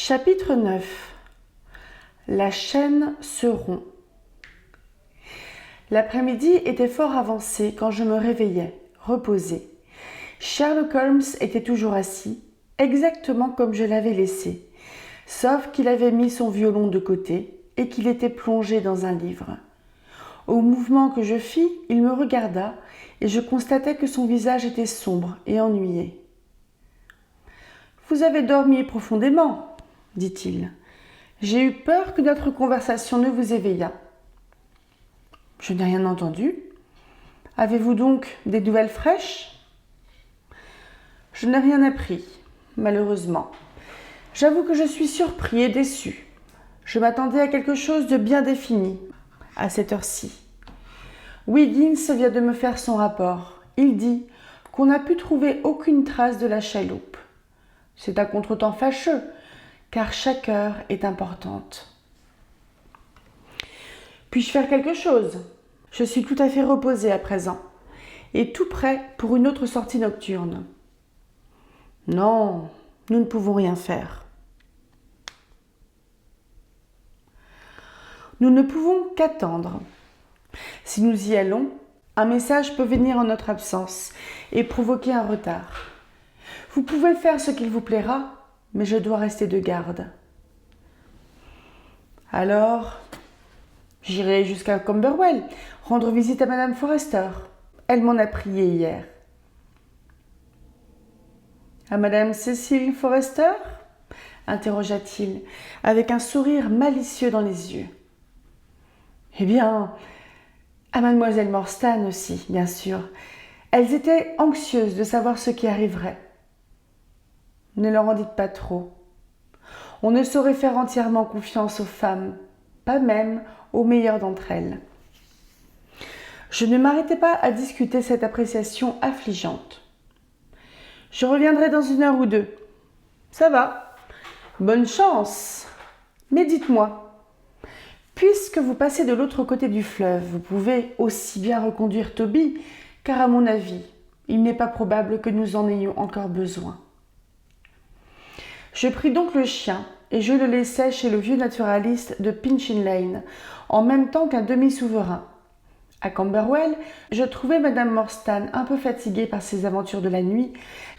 Chapitre 9. La chaîne se rompt. L'après-midi était fort avancé quand je me réveillai, reposé. Sherlock Holmes était toujours assis, exactement comme je l'avais laissé, sauf qu'il avait mis son violon de côté et qu'il était plongé dans un livre. Au mouvement que je fis, il me regarda et je constatai que son visage était sombre et ennuyé. « Vous avez dormi profondément » dit-il. « J'ai eu peur que notre conversation ne vous éveillât. »« Je n'ai rien entendu. Avez-vous donc des nouvelles fraîches ?»« Je n'ai rien appris, malheureusement. J'avoue que je suis surpris et déçu. Je m'attendais à quelque chose de bien défini, à cette heure-ci. Wiggins vient de me faire son rapport. Il dit qu'on n'a pu trouver aucune trace de la chaloupe. C'est un contretemps fâcheux, car chaque heure est importante. Puis-je faire quelque chose ? Je suis tout à fait reposée à présent, et tout prêt pour une autre sortie nocturne. Non, nous ne pouvons rien faire. Nous ne pouvons qu'attendre. Si nous y allons, un message peut venir en notre absence et provoquer un retard. Vous pouvez faire ce qu'il vous plaira, mais je dois rester de garde. Alors, j'irai jusqu'à Camberwell, rendre visite à Madame Forrester. Elle m'en a prié hier. À Madame Cécile Forrester ? Interrogea-t-il, avec un sourire malicieux dans les yeux. Eh bien, à Mademoiselle Morstan aussi, bien sûr. Elles étaient anxieuses de savoir ce qui arriverait. Ne leur en dites pas trop. On ne saurait faire entièrement confiance aux femmes, pas même aux meilleures d'entre elles. Je ne m'arrêtais pas à discuter cette appréciation affligeante. Je reviendrai dans 1 heure ou 2. Ça va. Bonne chance. Mais dites-moi, puisque vous passez de l'autre côté du fleuve, vous pouvez aussi bien reconduire Toby, car à mon avis, il n'est pas probable que nous en ayons encore besoin. Je pris donc le chien et je le laissai chez le vieux naturaliste de Pinchin Lane, en même temps qu'un demi-souverain. À Camberwell, je trouvai Madame Morstan un peu fatiguée par ses aventures de la nuit,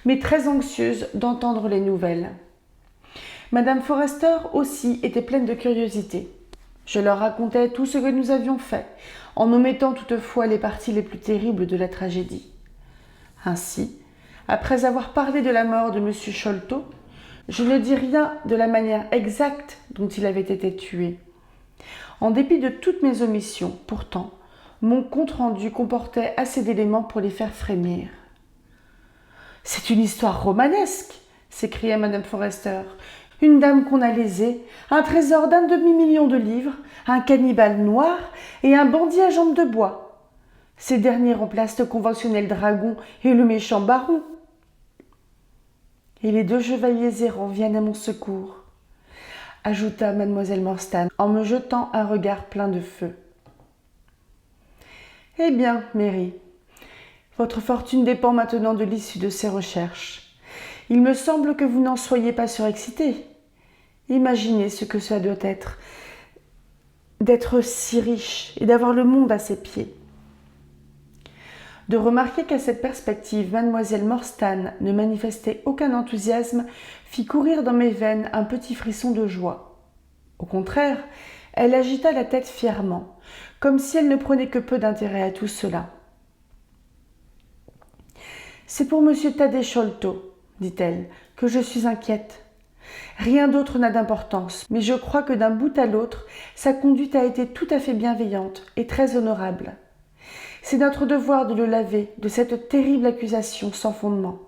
mais très anxieuse d'entendre les nouvelles. Madame Forrester aussi était pleine de curiosité. Je leur racontai tout ce que nous avions fait, en omettant toutefois les parties les plus terribles de la tragédie. Ainsi, après avoir parlé de la mort de M. Sholto, je ne dis rien de la manière exacte dont il avait été tué. En dépit de toutes mes omissions, pourtant, mon compte-rendu comportait assez d'éléments pour les faire frémir. « C'est une histoire romanesque !» s'écria Madame Forrester. « Une dame qu'on a lésée, un trésor d'1 demi-million de livres, un cannibale noir et un bandit à jambes de bois. Ces derniers remplacent le conventionnel dragon et le méchant baron. Et les 2 chevaliers errants viennent à mon secours, » ajouta Mademoiselle Morstan en me jetant un regard plein de feu. « Eh bien, Mary, votre fortune dépend maintenant de l'issue de ces recherches. Il me semble que vous n'en soyez pas surexcitée. Imaginez ce que cela doit être d'être si riche et d'avoir le monde à ses pieds. » De remarquer qu'à cette perspective, Mademoiselle Morstan ne manifestait aucun enthousiasme fit courir dans mes veines un petit frisson de joie. Au contraire, elle agita la tête fièrement, comme si elle ne prenait que peu d'intérêt à tout cela. « C'est pour M. Thaddée Sholto, dit-elle, que je suis inquiète. Rien d'autre n'a d'importance, mais je crois que d'un bout à l'autre, sa conduite a été tout à fait bienveillante et très honorable. C'est notre devoir de le laver de cette terrible accusation sans fondement. »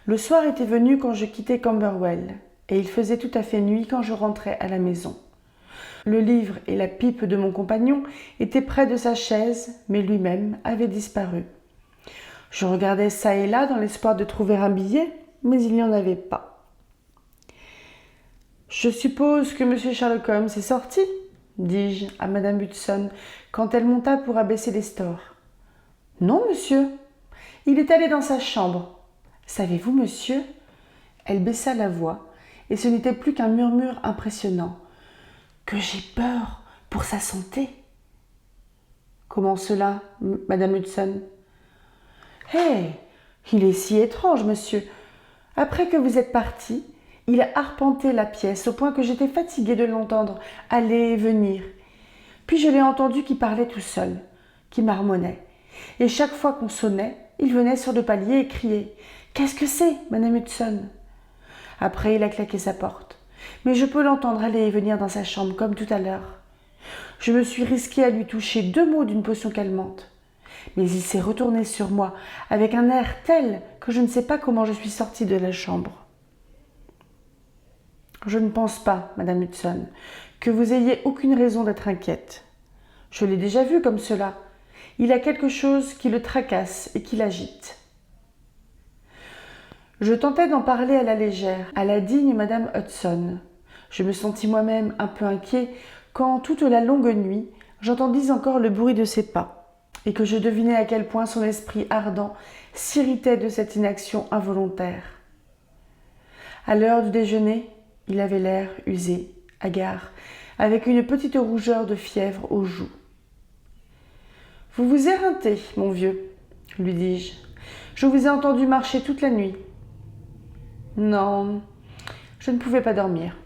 Le soir était venu quand je quittai Camberwell, et il faisait tout à fait nuit quand je rentrai à la maison. Le livre et la pipe de mon compagnon étaient près de sa chaise, mais lui-même avait disparu. Je regardais çà et là dans l'espoir de trouver un billet, mais il n'y en avait pas. « Je suppose que M. Sherlock Holmes est sorti ?» dis-je à Madame Hudson quand elle monta pour abaisser les stores. « Non, monsieur. Il est allé dans sa chambre. Savez-vous, monsieur, Elle baissa la voix, et ce n'était plus qu'un murmure impressionnant. « Que j'ai peur pour sa santé !»« Comment cela, Madame Hudson ?»« Hé, il est si étrange, monsieur. Après que vous êtes parti, il a arpenté la pièce au point que j'étais fatiguée de l'entendre aller et venir. Puis je l'ai entendu qui parlait tout seul, qui marmonnait. Et chaque fois qu'on sonnait, il venait sur le palier et criait « Qu'est-ce que c'est, Madame Hudson ?» Après, il a claqué sa porte. Mais je peux l'entendre aller et venir dans sa chambre comme tout à l'heure. Je me suis risquée à lui toucher 2 mots d'une potion calmante. Mais il s'est retourné sur moi avec un air tel que je ne sais pas comment je suis sortie de la chambre. Je ne pense pas, Madame Hudson, que vous ayez aucune raison d'être inquiète. Je l'ai déjà vu comme cela. Il a quelque chose qui le tracasse et qui l'agite. Je tentais d'en parler à la légère, à la digne Madame Hudson. Je me sentis moi-même un peu inquiet quand, toute la longue nuit, j'entendis encore le bruit de ses pas, et que je devinais à quel point son esprit ardent s'irritait de cette inaction involontaire. À l'heure du déjeuner, il avait l'air usé, hagard, avec une petite rougeur de fièvre aux joues. « Vous vous éreintez, mon vieux, lui dis-je. Je vous ai entendu marcher toute la nuit. » Non, je ne pouvais pas dormir.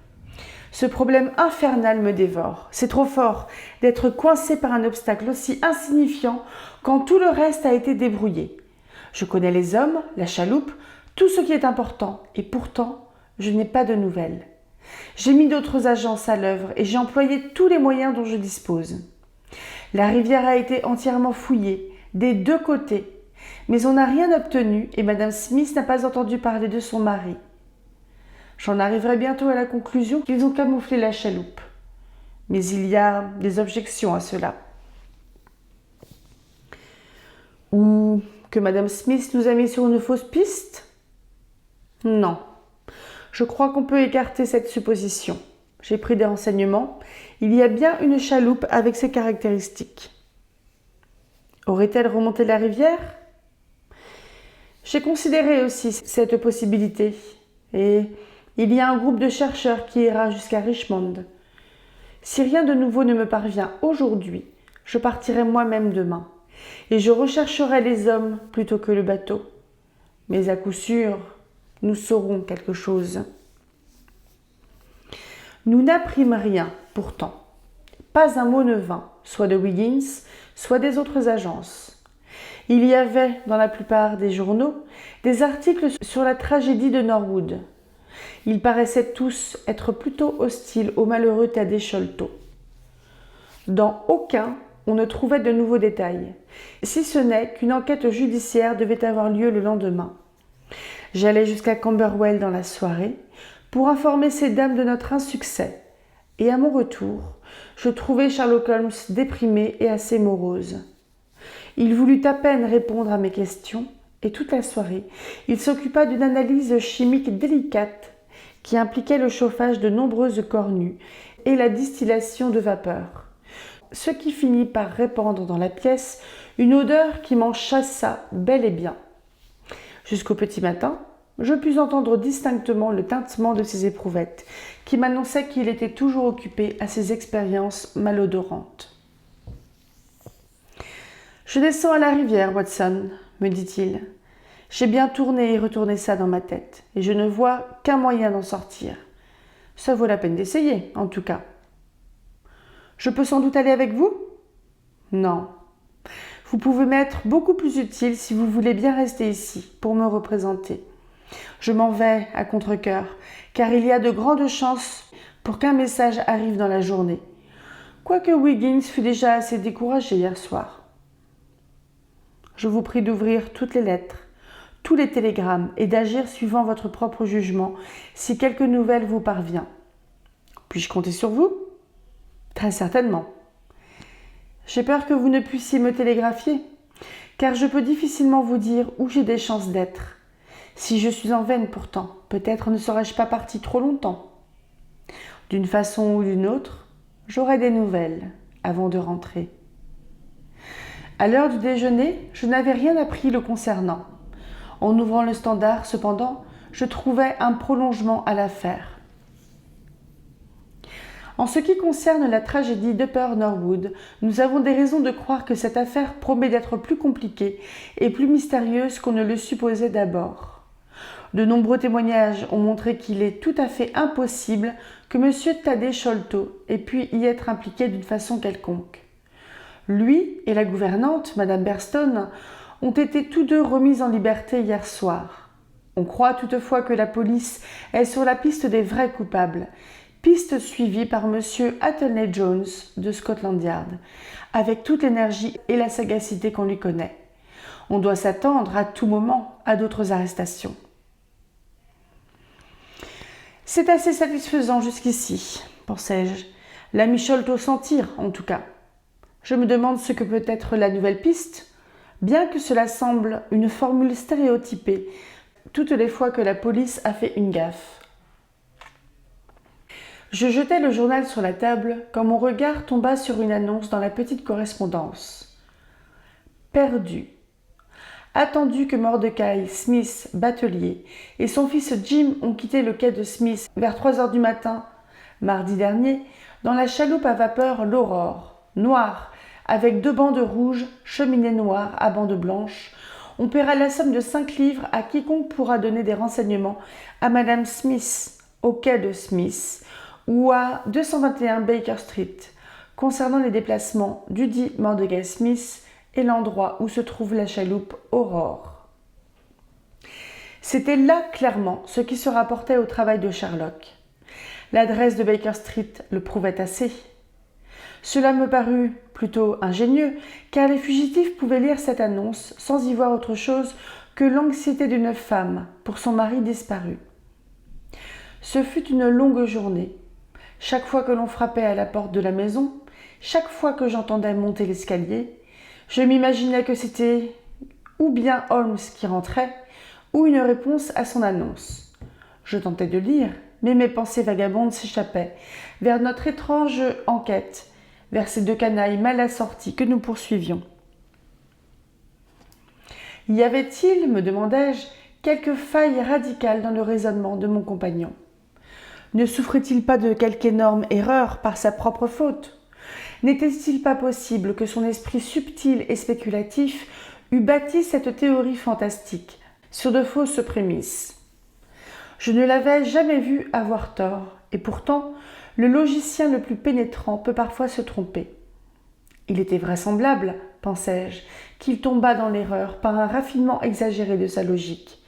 Ce problème infernal me dévore. C'est trop fort d'être coincé par un obstacle aussi insignifiant quand tout le reste a été débrouillé. Je connais les hommes, la chaloupe, tout ce qui est important, et pourtant, je n'ai pas de nouvelles. J'ai mis d'autres agences à l'œuvre et j'ai employé tous les moyens dont je dispose. La rivière a été entièrement fouillée, des 2 côtés, mais on n'a rien obtenu et Madame Smith n'a pas entendu parler de son mari. J'en arriverai bientôt à la conclusion qu'ils ont camouflé la chaloupe. Mais il y a des objections à cela. Ou que Madame Smith nous a mis sur une fausse piste ? Non. Je crois qu'on peut écarter cette supposition. J'ai pris des renseignements. Il y a bien une chaloupe avec ces caractéristiques. Aurait-elle remonté la rivière ? J'ai considéré aussi cette possibilité. Et il y a un groupe de chercheurs qui ira jusqu'à Richmond. Si rien de nouveau ne me parvient aujourd'hui, je partirai moi-même demain. Et je rechercherai les hommes plutôt que le bateau. Mais à coup sûr, nous saurons quelque chose. Nous n'apprîmes rien, pourtant. Pas un mot ne vint, soit de Wiggins, soit des autres agences. Il y avait, dans la plupart des journaux, des articles sur la tragédie de Norwood. Ils paraissaient tous être plutôt hostiles au malheureux Thaddée Sholto. Dans aucun, on ne trouvait de nouveaux détails, si ce n'est qu'une enquête judiciaire devait avoir lieu le lendemain. J'allai jusqu'à Camberwell dans la soirée pour informer ces dames de notre insuccès, et à mon retour, je trouvai Sherlock Holmes déprimé et assez morose. Il voulut à peine répondre à mes questions, et toute la soirée, il s'occupa d'une analyse chimique délicate qui impliquait le chauffage de nombreuses cornues et la distillation de vapeur, ce qui finit par répandre dans la pièce une odeur qui m'en chassa bel et bien. Jusqu'au petit matin, je pus entendre distinctement le tintement de ses éprouvettes, qui m'annonçaient qu'il était toujours occupé à ses expériences malodorantes. « Je descends à la rivière, Watson, » me dit-il. « J'ai bien tourné et retourné ça dans ma tête, et je ne vois qu'un moyen d'en sortir. Ça vaut la peine d'essayer, en tout cas. »« Je peux sans doute aller avec vous ? » ?»« Non. Vous pouvez m'être beaucoup plus utile si vous voulez bien rester ici, pour me représenter. Je m'en vais à contre-cœur, car il y a de grandes chances pour qu'un message arrive dans la journée, quoique Wiggins fût déjà assez découragé hier soir. Je vous prie d'ouvrir toutes les lettres, tous les télégrammes et d'agir suivant votre propre jugement si quelque nouvelle vous parvient. Puis-je compter sur vous ? Très certainement. J'ai peur que vous ne puissiez me télégraphier, car je peux difficilement vous dire où j'ai des chances d'être. Si je suis en veine pourtant, peut-être ne serais-je pas partie trop longtemps. D'une façon ou d'une autre, j'aurai des nouvelles avant de rentrer. À l'heure du déjeuner, je n'avais rien appris le concernant. En ouvrant le Standard, cependant, je trouvais un prolongement à l'affaire. En ce qui concerne la tragédie d'Upper Norwood, nous avons des raisons de croire que cette affaire promet d'être plus compliquée et plus mystérieuse qu'on ne le supposait d'abord. De nombreux témoignages ont montré qu'il est tout à fait impossible que M. Thaddée Sholto ait pu y être impliqué d'une façon quelconque. Lui et la gouvernante, Mme Burston, ont été tous deux remis en liberté hier soir. On croit toutefois que la police est sur la piste des vrais coupables, piste suivie par M. Athelney Jones de Scotland Yard, avec toute l'énergie et la sagacité qu'on lui connaît. On doit s'attendre à tout moment à d'autres arrestations. C'est assez satisfaisant jusqu'ici, pensai-je. L'ami Sholto s'en tire, en tout cas. Je me demande ce que peut être la nouvelle piste, bien que cela semble une formule stéréotypée toutes les fois que la police a fait une gaffe. Je jetai le journal sur la table quand mon regard tomba sur une annonce dans la petite correspondance. Perdu. Attendu que Mordecai Smith, batelier, et son fils Jim ont quitté le quai de Smith vers 3 heures du matin, mardi dernier, dans la chaloupe à vapeur l'Aurore, noire, avec 2 bandes rouges, cheminée noire à bandes blanches, on paiera la somme de 5 livres à quiconque pourra donner des renseignements à Madame Smith, au quai de Smith, ou à 221 Baker Street, concernant les déplacements dudit Mordecai Smith et l'endroit où se trouve la chaloupe Aurore. C'était là clairement ce qui se rapportait au travail de Sherlock. L'adresse de Baker Street le prouvait assez. Cela me parut plutôt ingénieux, car les fugitifs pouvaient lire cette annonce sans y voir autre chose que l'anxiété d'une femme pour son mari disparu. Ce fut une longue journée. Chaque fois que l'on frappait à la porte de la maison, chaque fois que j'entendais monter l'escalier, je m'imaginais que c'était ou bien Holmes qui rentrait, ou une réponse à son annonce. Je tentais de lire, mais mes pensées vagabondes s'échappaient vers notre étrange enquête, vers ces 2 canailles mal assortis que nous poursuivions. Y avait-il, me demandai-je, quelque faille radicale dans le raisonnement de mon compagnon? Ne souffrait-il pas de quelque énorme erreur par sa propre faute? N'était-il pas possible que son esprit subtil et spéculatif eût bâti cette théorie fantastique sur de fausses prémices? Je ne l'avais jamais vu avoir tort, et pourtant, le logicien le plus pénétrant peut parfois se tromper. Il était vraisemblable, pensai-je, qu'il tombât dans l'erreur par un raffinement exagéré de sa logique,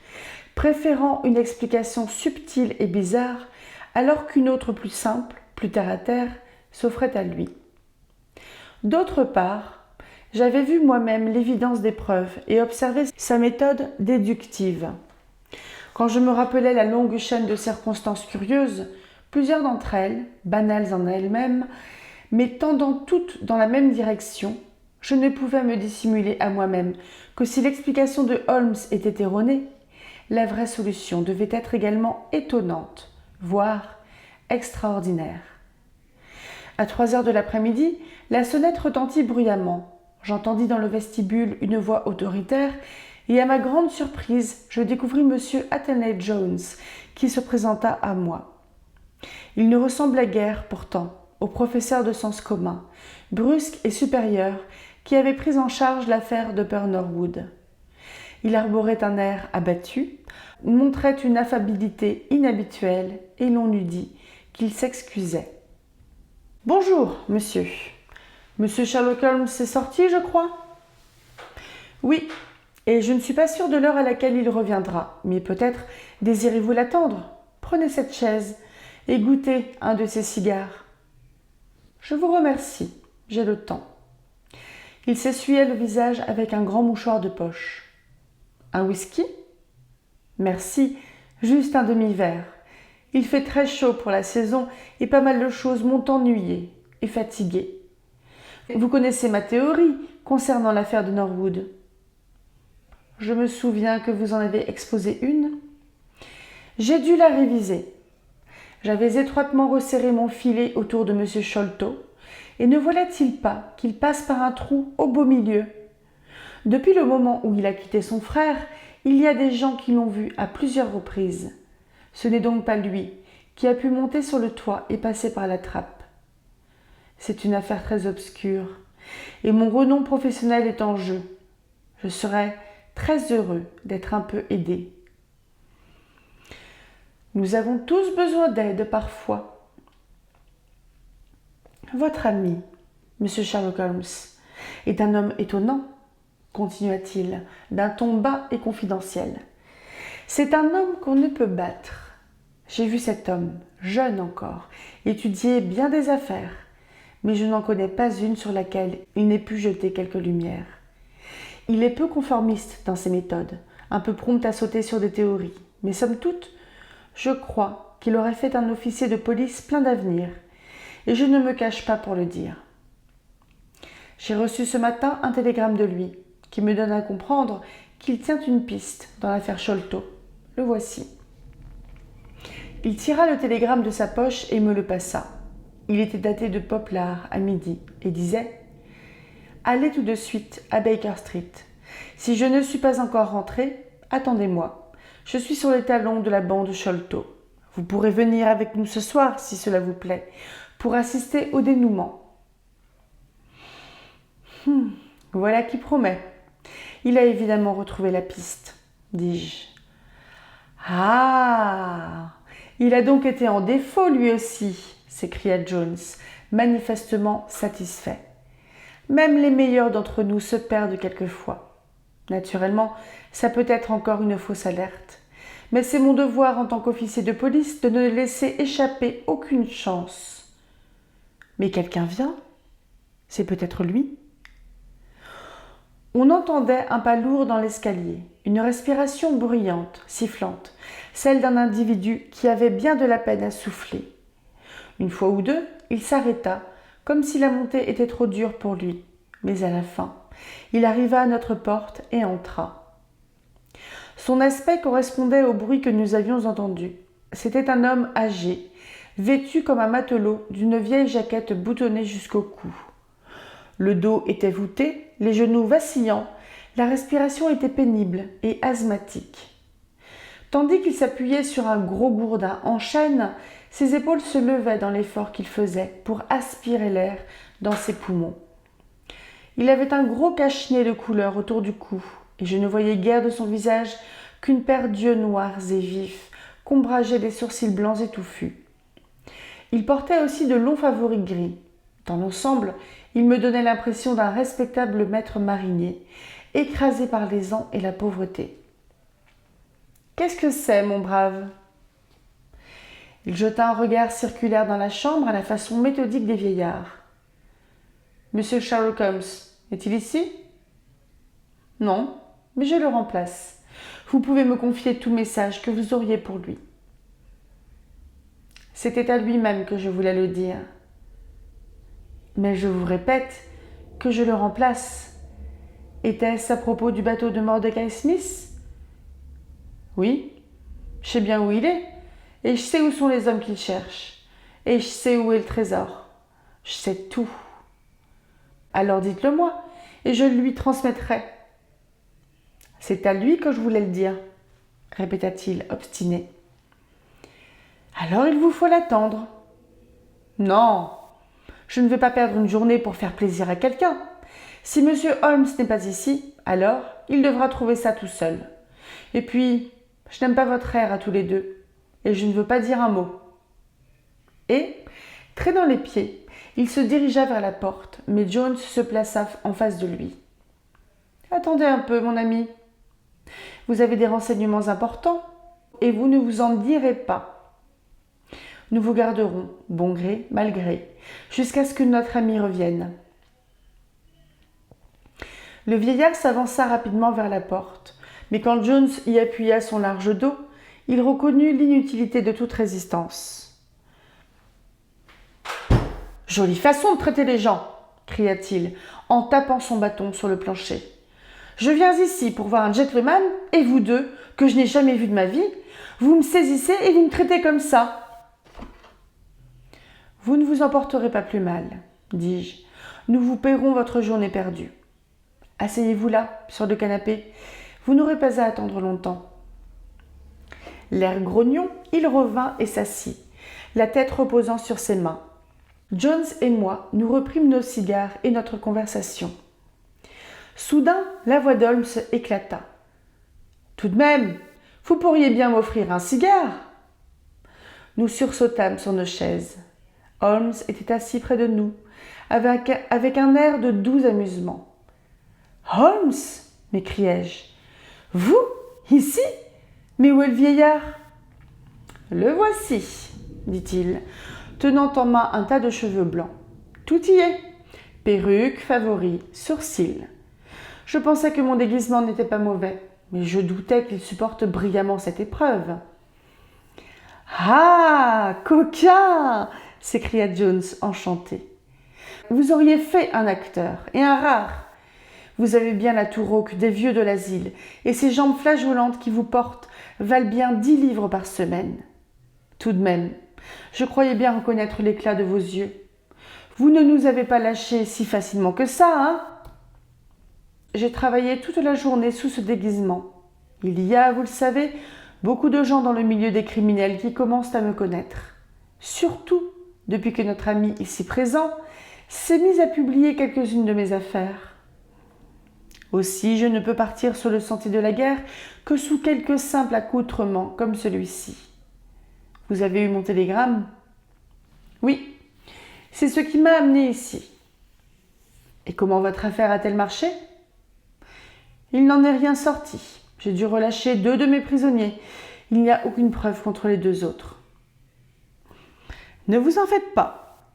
préférant une explication subtile et bizarre alors qu'une autre plus simple, plus terre-à-terre, s'offrait à lui. D'autre part, j'avais vu moi-même l'évidence des preuves et observé sa méthode déductive. Quand je me rappelais la longue chaîne de circonstances curieuses, plusieurs d'entre elles, banales en elles-mêmes, mais tendant toutes dans la même direction, je ne pouvais me dissimuler à moi-même que si l'explication de Holmes était erronée, la vraie solution devait être également étonnante, voire extraordinaire. À 3 heures de l'après-midi, la sonnette retentit bruyamment. J'entendis dans le vestibule une voix autoritaire et à ma grande surprise, je découvris M. Athelney Jones qui se présenta à moi. Il ne ressemblait guère, pourtant, au professeur de sens commun, brusque et supérieur, qui avait pris en charge l'affaire d'Upper Norwood. Il arborait un air abattu, montrait une affabilité inhabituelle et l'on eût dit qu'il s'excusait. « Bonjour, monsieur. Monsieur Sherlock Holmes est sorti, je crois ?»« Oui, et je ne suis pas sûre de l'heure à laquelle il reviendra, mais peut-être désirez-vous l'attendre. Prenez cette chaise et goûtez un de ces cigares. »« Je vous remercie, j'ai le temps. » Il s'essuyait le visage avec un grand mouchoir de poche. « Un whisky ? » ?»« Merci, juste un demi-verre. Il fait très chaud pour la saison et pas mal de choses m'ont ennuyé et fatigué. Vous connaissez ma théorie concernant l'affaire de Norwood. Je me souviens que vous en avez exposé une. J'ai dû la réviser. J'avais étroitement resserré mon filet autour de M. Sholto, et ne voilà-t-il pas qu'il passe par un trou au beau milieu? Depuis le moment où il a quitté son frère, Il y a des gens qui l'ont vu à plusieurs reprises. Ce n'est donc pas lui qui a pu monter sur le toit et passer par la trappe. C'est une affaire très obscure, et mon renom professionnel est en jeu. Je serais très heureux d'être un peu aidé. Nous avons tous besoin d'aide parfois. Votre ami, Monsieur Sherlock Holmes, est un homme étonnant, continua-t-il, d'un ton bas et confidentiel. C'est un homme qu'on ne peut battre. J'ai vu cet homme, jeune encore, étudier bien des affaires, mais je n'en connais pas une sur laquelle il n'ait pu jeter quelque lumière. Il est peu conformiste dans ses méthodes, un peu prompt à sauter sur des théories, mais somme toute, je crois qu'il aurait fait un officier de police plein d'avenir, et je ne me cache pas pour le dire. J'ai reçu ce matin un télégramme de lui, qui me donne à comprendre qu'il tient une piste dans l'affaire Sholto. Le voici. Il tira le télégramme de sa poche et me le passa. Il était daté de Poplar à midi et disait « Allez tout de suite à Baker Street. Si je ne suis pas encore rentré, attendez-moi. Je suis sur les talons de la bande Sholto. Vous pourrez venir avec nous ce soir, si cela vous plaît, pour assister au dénouement. » Voilà qui promet. Il a évidemment retrouvé la piste, dis-je. Ah, il a donc été en défaut lui aussi, s'écria Jones, manifestement satisfait. Même les meilleurs d'entre nous se perdent quelquefois. Naturellement, ça peut être encore une fausse alerte, mais c'est mon devoir en tant qu'officier de police de ne laisser échapper aucune chance. Mais quelqu'un vient ? C'est peut-être lui ? On entendait un pas lourd dans l'escalier, une respiration bruyante, sifflante, celle d'un individu qui avait bien de la peine à souffler. Une fois ou deux, il s'arrêta, comme si la montée était trop dure pour lui, mais à la fin, il arriva à notre porte et entra. Son aspect correspondait au bruit que nous avions entendu. C'était un homme âgé, vêtu comme un matelot d'une vieille jaquette boutonnée jusqu'au cou. Le dos était voûté, les genoux vacillants, la respiration était pénible et asthmatique. Tandis qu'il s'appuyait sur un gros gourdin en chêne, ses épaules se levaient dans l'effort qu'il faisait pour aspirer l'air dans ses poumons. Il avait un gros cache-nez de couleur autour du cou, et je ne voyais guère de son visage qu'une paire d'yeux noirs et vifs, qu'ombrageaient des sourcils blancs et touffus. Il portait aussi de longs favoris gris. Dans l'ensemble, il me donnait l'impression d'un respectable maître marinier, écrasé par les ans et la pauvreté. « Qu'est-ce que c'est, mon brave ?» Il jeta un regard circulaire dans la chambre à la façon méthodique des vieillards. « Monsieur Sherlock Holmes, est-il ici ?»« Non, mais je le remplace. Vous pouvez me confier tout message que vous auriez pour lui. » C'était à lui-même que je voulais le dire. Mais je vous répète que je le remplace. Était-ce à propos du bateau de Mordecai Smith ? Oui, je sais bien où il est, et je sais où sont les hommes qu'il cherche, et je sais où est le trésor. Je sais tout. Alors dites-le moi, et je lui transmettrai. C'est à lui que je voulais le dire, répéta-t-il obstiné. Alors il vous faut l'attendre. Non, je ne vais pas perdre une journée pour faire plaisir à quelqu'un. Si M. Holmes n'est pas ici, alors il devra trouver ça tout seul. Et puis, je n'aime pas votre air à tous les deux, et je ne veux pas dire un mot. Et, traînant les pieds, il se dirigea vers la porte, mais Jones se plaça en face de lui. « Attendez un peu, mon ami. Vous avez des renseignements importants, et vous ne vous en direz pas. Nous vous garderons, bon gré, mal gré, jusqu'à ce que notre ami revienne. » Le vieillard s'avança rapidement vers la porte, mais quand Jones y appuya son large dos, il reconnut l'inutilité de toute résistance. « Jolie façon de traiter les gens !» cria-t-il, en tapant son bâton sur le plancher. « Je viens ici pour voir un gentleman, et vous deux, que je n'ai jamais vu de ma vie, vous me saisissez et vous me traitez comme ça. »« Vous ne vous en porterez pas plus mal, dis-je. Nous vous paierons votre journée perdue. Asseyez-vous là, sur le canapé. Vous n'aurez pas à attendre longtemps. » L'air grognon, il revint et s'assit, la tête reposant sur ses mains. Jones et moi, nous reprîmes nos cigares et notre conversation. Soudain, la voix d'Holmes éclata. « Tout de même, vous pourriez bien m'offrir un cigare ?» Nous sursautâmes sur nos chaises. Holmes était assis près de nous, avec un air de doux amusement. « Holmes !» m'écriai-je. « Vous, ici ? Mais où est le vieillard ?»« Le voici, » dit-il, tenant en main un tas de cheveux blancs. « Tout y est. Perruque, favoris, sourcils. Je pensais que mon déguisement n'était pas mauvais, mais je doutais qu'il supporte brillamment cette épreuve. »« Ah, coquin !» s'écria Jones, enchanté. « Vous auriez fait un acteur, et un rare. Vous avez bien la toux rauque des vieux de l'asile, et ces jambes flageolantes qui vous portent valent bien 10 livres par semaine. Tout de même, je croyais bien reconnaître l'éclat de vos yeux. Vous ne nous avez pas lâchés si facilement que ça, hein ? J'ai travaillé toute la journée sous ce déguisement. Il y a, vous le savez, beaucoup de gens dans le milieu des criminels qui commencent à me connaître. Surtout depuis que notre ami ici présent s'est mis à publier quelques-unes de mes affaires. Aussi, je ne peux partir sur le sentier de la guerre que sous quelques simples accoutrements comme celui-ci. Vous avez eu mon télégramme ? Oui, c'est ce qui m'a amené ici. Et comment votre affaire a-t-elle marché ? Il n'en est rien sorti. J'ai dû relâcher 2 de mes prisonniers. Il n'y a aucune preuve contre les 2 autres. Ne vous en faites pas.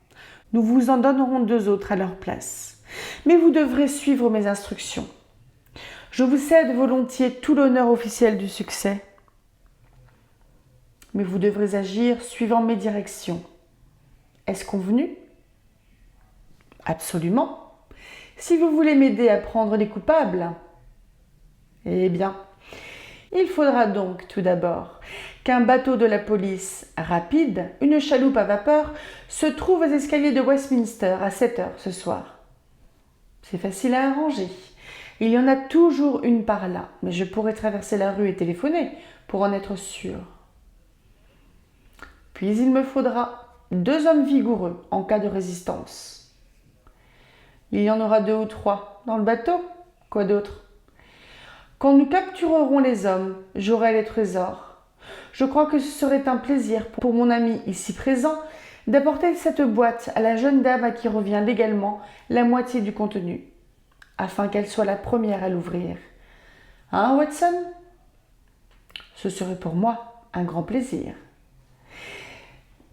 Nous vous en donnerons 2 autres à leur place. Mais vous devrez suivre mes instructions. Je vous cède volontiers tout l'honneur officiel du succès. Mais vous devrez agir suivant mes directions. Est-ce convenu ? Absolument. Si vous voulez m'aider à prendre les coupables, eh bien, il faudra donc tout d'abord qu'un bateau de la police rapide, une chaloupe à vapeur, se trouve aux escaliers de Westminster à 7 heures ce soir. C'est facile à arranger. Il y en a toujours une par là, mais je pourrais traverser la rue et téléphoner pour en être sûr. Puis il me faudra 2 hommes vigoureux en cas de résistance. Il y en aura 2 ou 3 dans le bateau. Quoi d'autre ? Quand nous capturerons les hommes, j'aurai les trésors. Je crois que ce serait un plaisir pour mon ami ici présent d'apporter cette boîte à la jeune dame à qui revient légalement la moitié du contenu, afin qu'elle soit la première à l'ouvrir. Hein, Watson ? Ce serait pour moi un grand plaisir.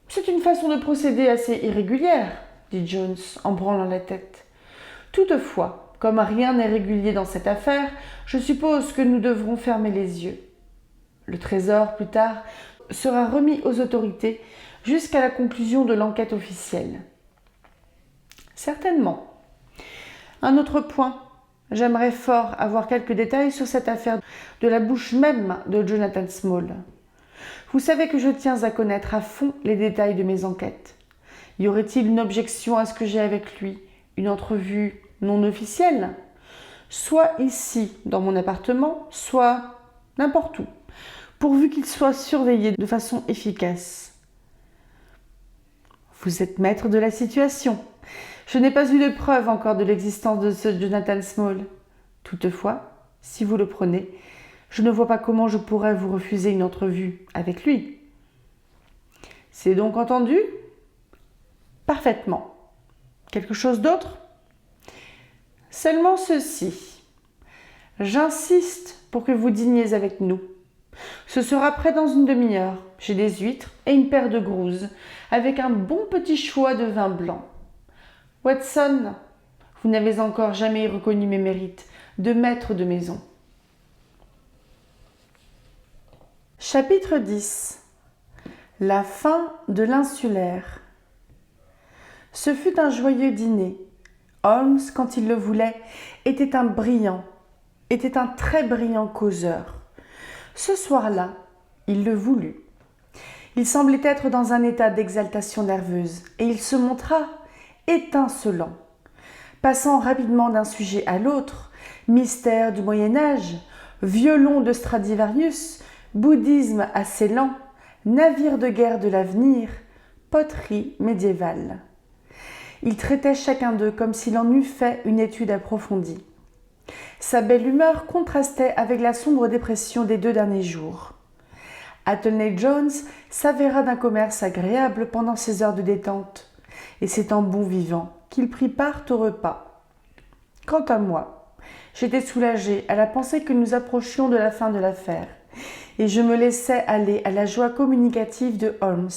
C'est une façon de procéder assez irrégulière, dit Jones en branlant la tête. Toutefois, comme rien n'est régulier dans cette affaire, je suppose que nous devrons fermer les yeux. Le trésor, plus tard, sera remis aux autorités jusqu'à la conclusion de l'enquête officielle. Certainement. Un autre point. J'aimerais fort avoir quelques détails sur cette affaire de la bouche même de Jonathan Small. Vous savez que je tiens à connaître à fond les détails de mes enquêtes. Y aurait-il une objection à ce que j'ai avec lui, une entrevue non officielle ? Soit ici, dans mon appartement, soit n'importe où, pourvu qu'il soit surveillé de façon efficace. Vous êtes maître de la situation. Je n'ai pas eu de preuve encore de l'existence de ce Jonathan Small. Toutefois, si vous le prenez, je ne vois pas comment je pourrais vous refuser une entrevue avec lui. C'est donc entendu ? Parfaitement. Quelque chose d'autre ? Seulement ceci. J'insiste pour que vous dîniez avec nous. Ce sera prêt dans une demi-heure. J'ai des huîtres et une paire de grouses, avec un bon petit choix de vin blanc. Watson, vous n'avez encore jamais reconnu mes mérites de maître de maison. Chapitre 10. La fin de l'insulaire. Ce fut un joyeux dîner. Holmes, quand il le voulait, était un très brillant causeur. Ce soir-là, il le voulut. Il semblait être dans un état d'exaltation nerveuse et il se montra étincelant. Passant rapidement d'un sujet à l'autre, mystère du Moyen-Âge, Violon de Stradivarius, bouddhisme assez lent, navire de guerre de l'avenir, poterie médiévale. Il traitait chacun d'eux comme s'il en eût fait une étude approfondie. Sa belle humeur contrastait avec la sombre dépression des 2 derniers jours. Athelney Jones s'avéra d'un commerce agréable pendant ses heures de détente, et c'est en bon vivant qu'il prit part au repas. Quant à moi, j'étais soulagée à la pensée que nous approchions de la fin de l'affaire, et je me laissais aller à la joie communicative de Holmes.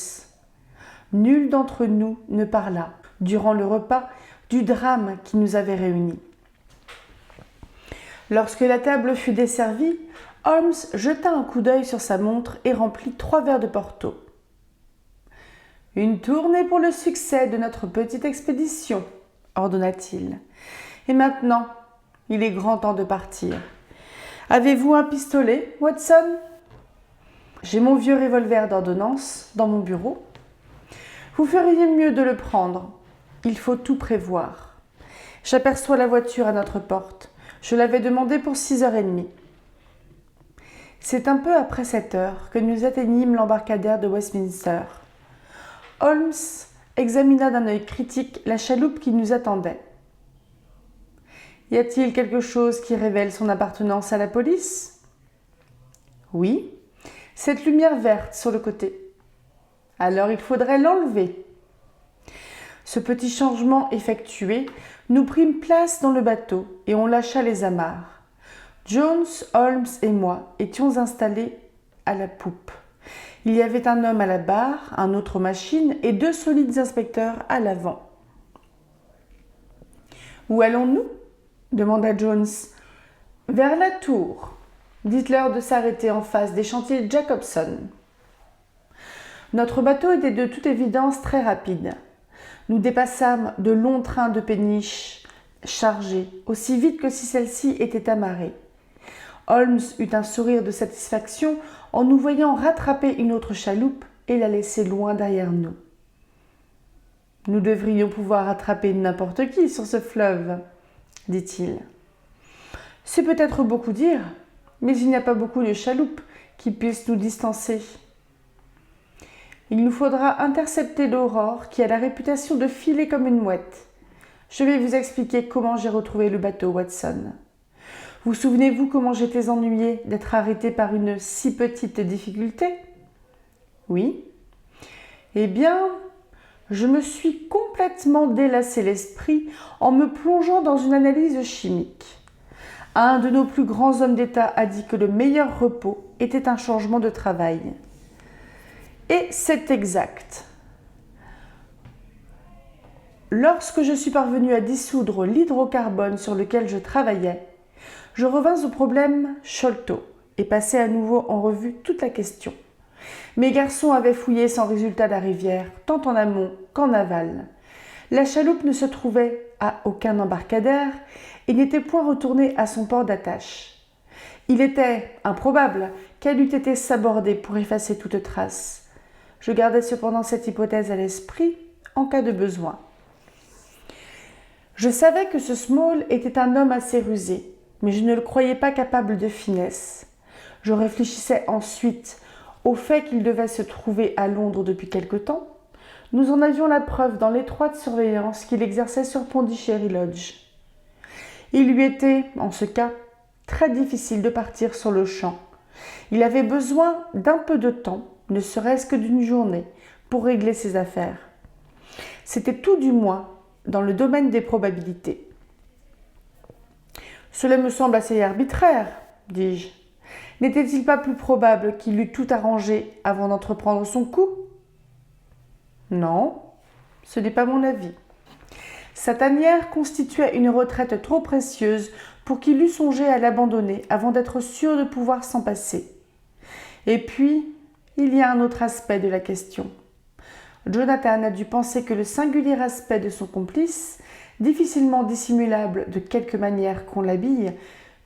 Nul d'entre nous ne parla, durant le repas, du drame qui nous avait réunis. Lorsque la table fut desservie, Holmes jeta un coup d'œil sur sa montre et remplit 3 verres de Porto. « Une tournée pour le succès de notre petite expédition, » ordonna-t-il. « Et maintenant, il est grand temps de partir. Avez-vous un pistolet, Watson ? J'ai mon vieux revolver d'ordonnance dans mon bureau. Vous feriez mieux de le prendre. Il faut tout prévoir. J'aperçois la voiture à notre porte. Je l'avais demandée pour 6h30. C'est un peu après 7h que nous atteignîmes l'embarcadère de Westminster. Holmes examina d'un œil critique la chaloupe qui nous attendait. Y a-t-il quelque chose qui révèle son appartenance à la police ? Oui, cette lumière verte sur le côté. Alors il faudrait l'enlever. Ce petit changement effectué, nous prîmes place dans le bateau et on lâcha les amarres. Jones, Holmes et moi étions installés à la poupe. Il y avait un homme à la barre, un autre aux machines et 2 solides inspecteurs à l'avant. « Où allons-nous » demanda Jones. « Vers la tour. Dites-leur de s'arrêter en face des chantiers Jacobson. » Notre bateau était de toute évidence très rapide. Nous dépassâmes de longs trains de péniches chargés, aussi vite que si celle-ci était amarrée. Holmes eut un sourire de satisfaction en nous voyant rattraper une autre chaloupe et la laisser loin derrière nous. « Nous devrions pouvoir attraper n'importe qui sur ce fleuve, » dit-il. « C'est peut-être beaucoup dire, mais il n'y a pas beaucoup de chaloupes qui puissent nous distancer. Il nous faudra intercepter l'Aurore qui a la réputation de filer comme une mouette. Je vais vous expliquer comment j'ai retrouvé le bateau, Watson. Vous souvenez-vous comment j'étais ennuyée d'être arrêtée par une si petite difficulté ? Oui. Eh bien, je me suis complètement délassé l'esprit en me plongeant dans une analyse chimique. Un de nos plus grands hommes d'État a dit que le meilleur repos était un changement de travail. Et c'est exact. Lorsque je suis parvenue à dissoudre l'hydrocarbone sur lequel je travaillais, je revins au problème Sholto et passai à nouveau en revue toute la question. Mes garçons avaient fouillé sans résultat la rivière, tant en amont qu'en aval. La chaloupe ne se trouvait à aucun embarcadère et n'était point retournée à son port d'attache. Il était improbable qu'elle eût été sabordée pour effacer toute trace. Je gardais cependant cette hypothèse à l'esprit en cas de besoin. Je savais que ce Small était un homme assez rusé, mais je ne le croyais pas capable de finesse. Je réfléchissais ensuite au fait qu'il devait se trouver à Londres depuis quelque temps. Nous en avions la preuve dans l'étroite surveillance qu'il exerçait sur Pondicherry Lodge. Il lui était, en ce cas, très difficile de partir sur le champ. Il avait besoin d'un peu de temps, ne serait-ce que d'une journée, pour régler ses affaires. C'était tout du moins dans le domaine des probabilités. « Cela me semble assez arbitraire, dis-je. N'était-il pas plus probable qu'il eût tout arrangé avant d'entreprendre son coup ? Non, ce n'est pas mon avis. Sa tanière constituait une retraite trop précieuse pour qu'il eût songé à l'abandonner avant d'être sûr de pouvoir s'en passer. Et puis, il y a un autre aspect de la question. Jonathan a dû penser que le singulier aspect de son complice, difficilement dissimulable de quelque manière qu'on l'habille,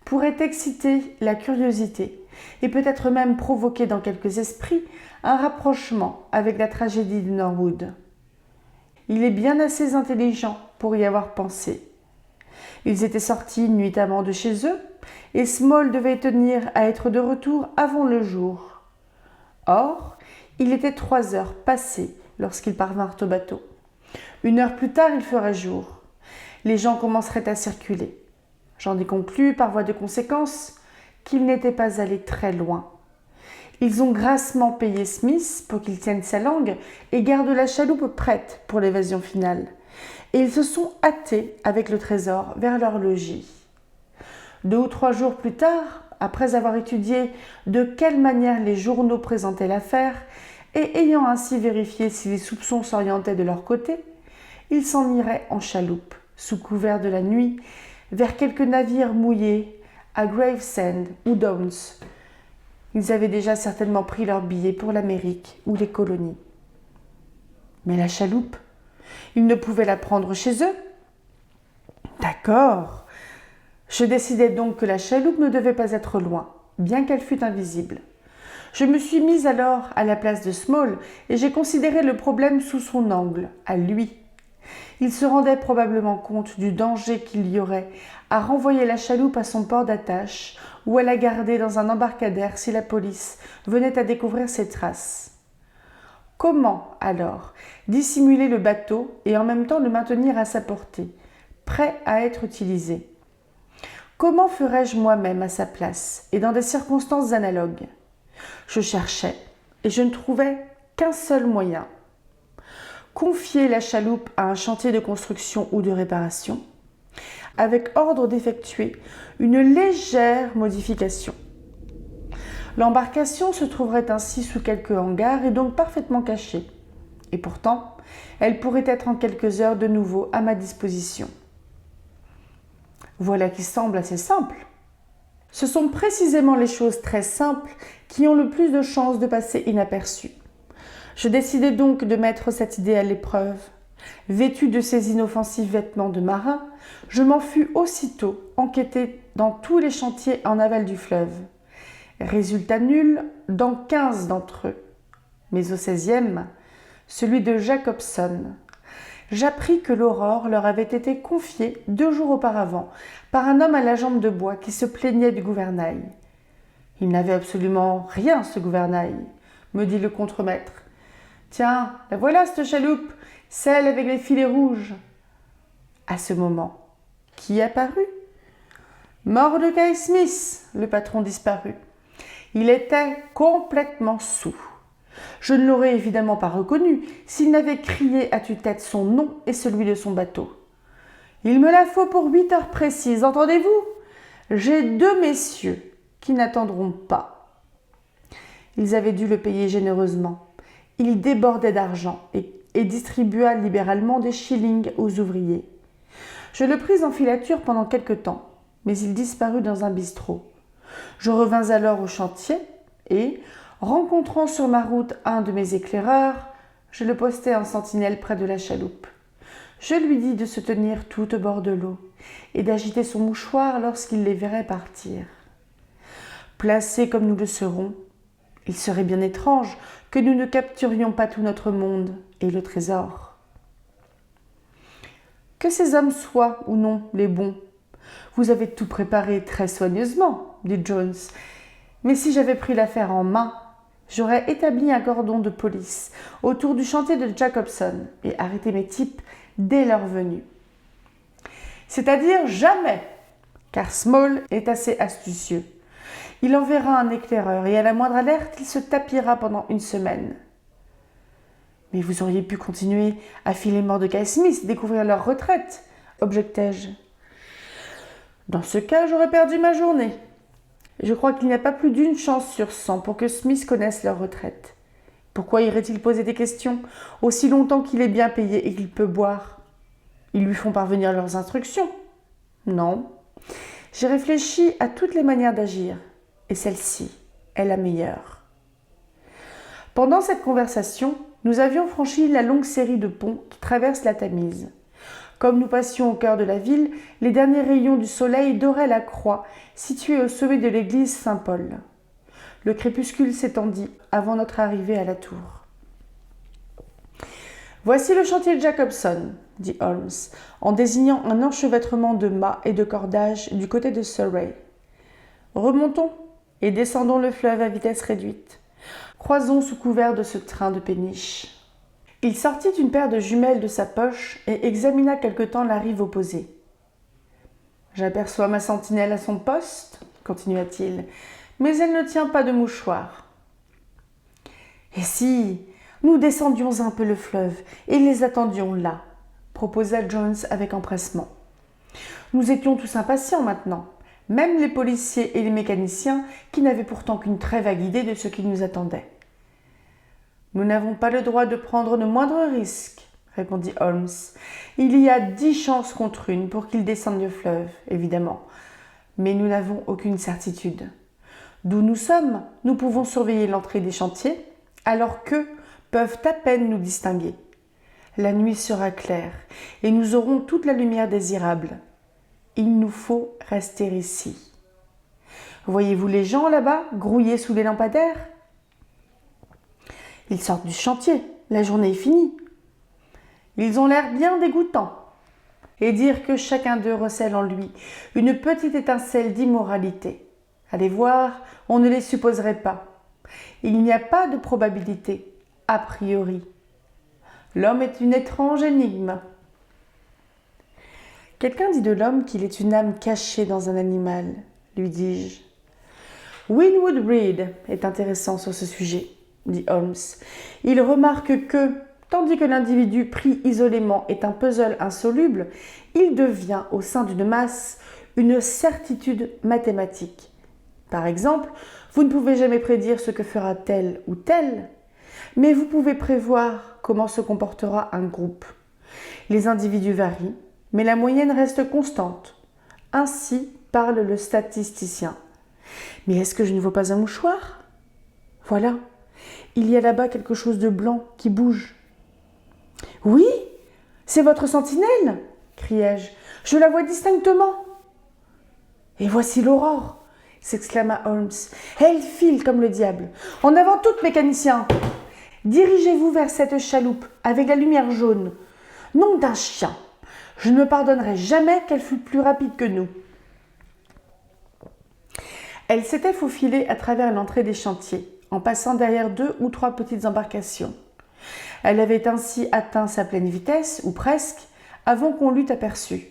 pourrait exciter la curiosité et peut-être même provoquer dans quelques esprits un rapprochement avec la tragédie de Norwood. Il est bien assez intelligent pour y avoir pensé. Ils étaient sortis nuitamment de chez eux, et Small devait tenir à être de retour avant le jour. Or, il était 3 heures passées lorsqu'ils parvinrent au bateau. 1 heure plus tard, il ferait jour. Les gens commenceraient à circuler. J'en ai conclu, par voie de conséquence, qu'ils n'étaient pas allés très loin. Ils ont grassement payé Smith pour qu'il tienne sa langue et garde la chaloupe prête pour l'évasion finale. Et ils se sont hâtés avec le trésor vers leur logis. 2 ou 3 jours plus tard, après avoir étudié de quelle manière les journaux présentaient l'affaire et ayant ainsi vérifié si les soupçons s'orientaient de leur côté, ils s'en iraient en chaloupe, sous couvert de la nuit, vers quelques navires mouillés à Gravesend ou Downs. Ils avaient déjà certainement pris leur billet pour l'Amérique ou les colonies. Mais la chaloupe, ils ne pouvaient la prendre chez eux. D'accord. Je décidai donc que la chaloupe ne devait pas être loin, bien qu'elle fût invisible. Je me suis mise alors à la place de Small et j'ai considéré le problème sous son angle, à lui. Il se rendait probablement compte du danger qu'il y aurait à renvoyer la chaloupe à son port d'attache ou à la garder dans un embarcadère si la police venait à découvrir ses traces. Comment, alors, dissimuler le bateau et en même temps le maintenir à sa portée, prêt à être utilisé? Comment ferais-je moi-même à sa place et dans des circonstances analogues? Je cherchais et je ne trouvais qu'un seul moyen. Confier la chaloupe à un chantier de construction ou de réparation, avec ordre d'effectuer une légère modification. L'embarcation se trouverait ainsi sous quelque hangar et donc parfaitement cachée. Et pourtant, elle pourrait être en quelques heures de nouveau à ma disposition. Voilà qui semble assez simple. Ce sont précisément les choses très simples qui ont le plus de chances de passer inaperçues. Je décidai donc de mettre cette idée à l'épreuve. Vêtu de ces inoffensifs vêtements de marin, je m'en fus aussitôt enquêter dans tous les chantiers en aval du fleuve. Résultat nul dans 15 d'entre eux. Mais au 16e, celui de Jacobson, j'appris que l'Aurore leur avait été confiée 2 jours auparavant par un homme à la jambe de bois qui se plaignait du gouvernail. Il n'avait absolument rien, ce gouvernail, me dit le contremaître. Tiens, la voilà cette chaloupe, celle avec les filets rouges. À ce moment, qui apparut? Mordecai Smith, le patron disparut. Il était complètement saoul. Je ne l'aurais évidemment pas reconnu s'il n'avait crié à tue-tête son nom et celui de son bateau. Il me la faut pour 8 heures précises, entendez-vous? J'ai 2 messieurs qui n'attendront pas. Ils avaient dû le payer généreusement. Il débordait d'argent et distribua libéralement des shillings aux ouvriers. Je le pris en filature pendant quelque temps, mais il disparut dans un bistrot. Je revins alors au chantier et, rencontrant sur ma route un de mes éclaireurs, je le postai en sentinelle près de la chaloupe. Je lui dis de se tenir tout au bord de l'eau et d'agiter son mouchoir lorsqu'il les verrait partir. Placés comme nous le serons, il serait bien étrange que nous ne capturions pas tout notre monde et le trésor. Que ces hommes soient ou non les bons, vous avez tout préparé très soigneusement, dit Jones. Mais si j'avais pris l'affaire en main, j'aurais établi un cordon de police autour du chantier de Jacobson et arrêté mes types dès leur venue. C'est-à-dire jamais, car Small est assez astucieux. Il enverra un éclaireur et à la moindre alerte, il se tapira pendant 1 semaine. Mais vous auriez pu continuer à filer Mordecai Smith, découvrir leur retraite, objectai-je. Dans ce cas, j'aurais perdu ma journée. Je crois qu'il n'y a pas plus d'1 chance sur 100 pour que Smith connaisse leur retraite. Pourquoi irait-il poser des questions aussi longtemps qu'il est bien payé et qu'il peut boire? Ils lui font parvenir leurs instructions? Non. J'ai réfléchi à toutes les manières d'agir, et celle-ci est la meilleure. Pendant cette conversation, nous avions franchi la longue série de ponts qui traversent la Tamise. Comme nous passions au cœur de la ville, les derniers rayons du soleil doraient la croix située au sommet de l'église Saint-Paul. Le crépuscule s'étendit avant notre arrivée à la tour. Voici le chantier Jacobson, dit Holmes, en désignant un enchevêtrement de mâts et de cordages du côté de Surrey. Remontons et descendons le fleuve à vitesse réduite. Croisons sous couvert de ce train de péniche. Il sortit une paire de jumelles de sa poche et examina quelque temps la rive opposée. J'aperçois ma sentinelle à son poste, continua-t-il, mais elle ne tient pas de mouchoir. Et si nous descendions un peu le fleuve et les attendions là, proposa Jones avec empressement. Nous étions tous impatients maintenant, même les policiers et les mécaniciens qui n'avaient pourtant qu'une très vague idée de ce qui nous attendait. Nous n'avons pas le droit de prendre le moindre risque, répondit Holmes. Il y a 10 chances contre une pour qu'ils descendent le fleuve, évidemment, mais nous n'avons aucune certitude. D'où nous sommes, nous pouvons surveiller l'entrée des chantiers, alors qu'eux peuvent à peine nous distinguer. La nuit sera claire et nous aurons toute la lumière désirable. Il nous faut rester ici. Voyez-vous les gens là-bas, grouillés sous les lampadaires ? Ils sortent du chantier, la journée est finie. Ils ont l'air bien dégoûtants. Et dire que chacun d'eux recèle en lui une petite étincelle d'immoralité. Allez voir, on ne les supposerait pas. Il n'y a pas de probabilité, a priori. L'homme est une étrange énigme. Quelqu'un dit de l'homme qu'il est une âme cachée dans un animal, lui dis-je. Winwood Reade est intéressant sur ce sujet, dit Holmes. Il remarque que, tandis que l'individu pris isolément est un puzzle insoluble, il devient, au sein d'une masse, une certitude mathématique. Par exemple, vous ne pouvez jamais prédire ce que fera tel ou tel, mais vous pouvez prévoir comment se comportera un groupe. Les individus varient, mais la moyenne reste constante. Ainsi parle le statisticien. Mais est-ce que je ne vois pas un mouchoir ? Voilà, il y a là-bas quelque chose de blanc qui bouge. Oui, c'est votre sentinelle, criai-je. Je la vois distinctement. Et voici l'aurore, s'exclama Holmes. Elle file comme le diable. En avant toutes, mécaniciens. Dirigez-vous vers cette chaloupe avec la lumière jaune. Nom d'un chien, je ne me pardonnerai jamais qu'elle fût plus rapide que nous. Elle s'était faufilée à travers l'entrée des chantiers, en passant derrière 2 ou 3 petites embarcations. Elle avait ainsi atteint sa pleine vitesse, ou presque, avant qu'on l'eût aperçue.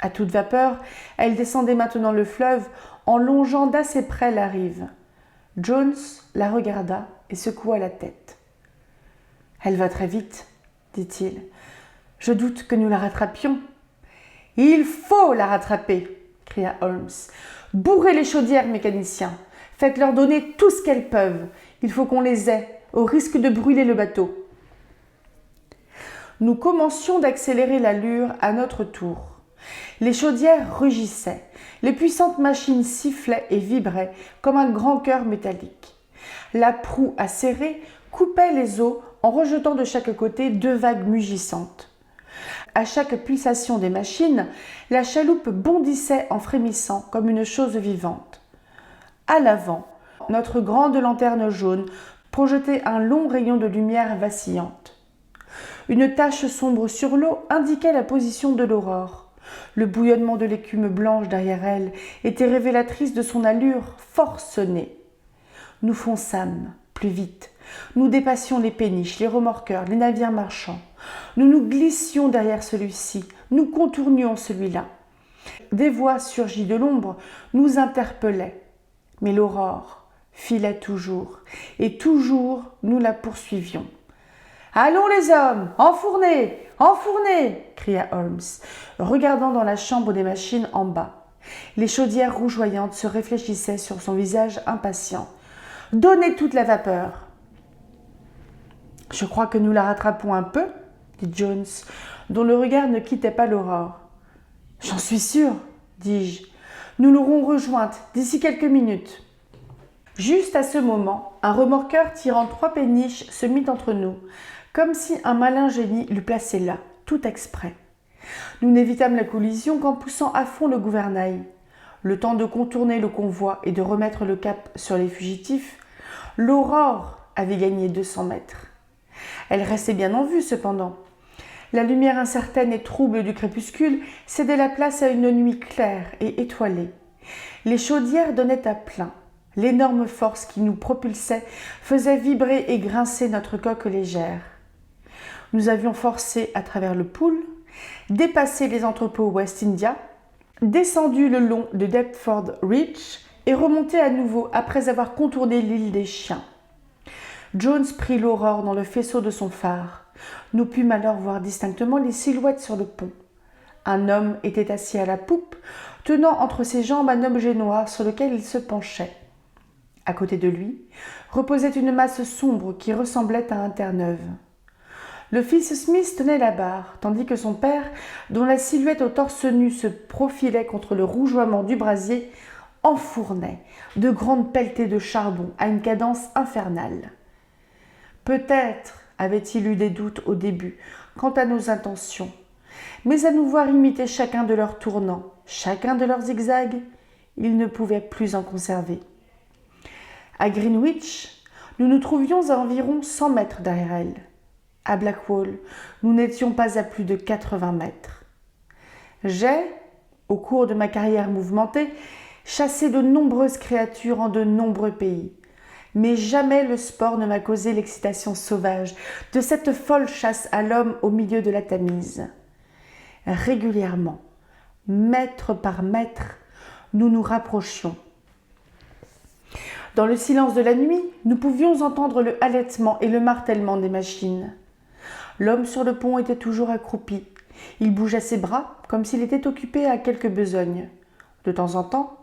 À toute vapeur, elle descendait maintenant le fleuve en longeant d'assez près la rive. Jones la regarda et secoua la tête. « Elle va très vite, dit-il. Je doute que nous la rattrapions. »« Il faut la rattraper, cria Holmes. Bourrez les chaudières, mécaniciens. Faites-leur donner tout ce qu'elles peuvent. Il faut qu'on les ait, au risque de brûler le bateau. » Nous commencions d'accélérer l'allure à notre tour. Les chaudières rugissaient, les puissantes machines sifflaient et vibraient comme un grand cœur métallique. La proue acérée coupait les eaux en rejetant de chaque côté 2 vagues mugissantes. À chaque pulsation des machines, la chaloupe bondissait en frémissant comme une chose vivante. À l'avant, notre grande lanterne jaune projetait un long rayon de lumière vacillante. Une tache sombre sur l'eau indiquait la position de l'aurore. Le bouillonnement de l'écume blanche derrière elle était révélatrice de son allure forcenée. Nous fonçâmes plus vite. Nous dépassions les péniches, les remorqueurs, les navires marchands. Nous nous glissions derrière celui-ci, nous contournions celui-là. Des voix surgies de l'ombre nous interpellaient. Mais l'aurore filait toujours, et toujours nous la poursuivions. « Allons les hommes, enfournez, enfournez !» cria Holmes, regardant dans la chambre des machines en bas. Les chaudières rougeoyantes se réfléchissaient sur son visage impatient. « Donnez toute la vapeur !»« Je crois que nous la rattrapons un peu, » dit Jones, dont le regard ne quittait pas l'aurore. « J'en suis sûr, dis-je. Nous l'aurons rejointe d'ici quelques minutes. » Juste à ce moment, un remorqueur tirant 3 péniches se mit entre nous, comme si un malin génie l'eût placé là, tout exprès. Nous n'évitâmes la collision qu'en poussant à fond le gouvernail. Le temps de contourner le convoi et de remettre le cap sur les fugitifs, l'aurore avait gagné 200 mètres. Elle restait bien en vue cependant. La lumière incertaine et trouble du crépuscule cédait la place à une nuit claire et étoilée. Les chaudières donnaient à plein. L'énorme force qui nous propulsait faisait vibrer et grincer notre coque légère. Nous avions forcé à travers le Pool, dépassé les entrepôts West India, descendu le long de Deptford Reach et remonté à nouveau après avoir contourné l'île des Chiens. Jones prit l'aurore dans le faisceau de son phare. Nous pûmes alors voir distinctement les silhouettes sur le pont. Un homme était assis à la poupe, tenant entre ses jambes un objet noir sur lequel il se penchait. À côté de lui reposait une masse sombre qui ressemblait à un Terre-Neuve. Le fils Smith tenait la barre, tandis que son père, dont la silhouette au torse nu se profilait contre le rougeoiement du brasier, enfournait de grandes pelletées de charbon à une cadence infernale. Peut-être avait-il eu des doutes au début quant à nos intentions, mais à nous voir imiter chacun de leurs tournants, chacun de leurs zigzags, il ne pouvait plus en conserver. À Greenwich, nous nous trouvions à environ 100 mètres derrière elle. À Blackwall, nous n'étions pas à plus de 80 mètres. J'ai, au cours de ma carrière mouvementée, chassé de nombreuses créatures en de nombreux pays. Mais jamais le sport ne m'a causé l'excitation sauvage de cette folle chasse à l'homme au milieu de la Tamise. Régulièrement, mètre par mètre, nous nous rapprochions. Dans le silence de la nuit, nous pouvions entendre le halètement et le martèlement des machines. L'homme sur le pont était toujours accroupi. Il bougeait ses bras comme s'il était occupé à quelque besogne. De temps en temps,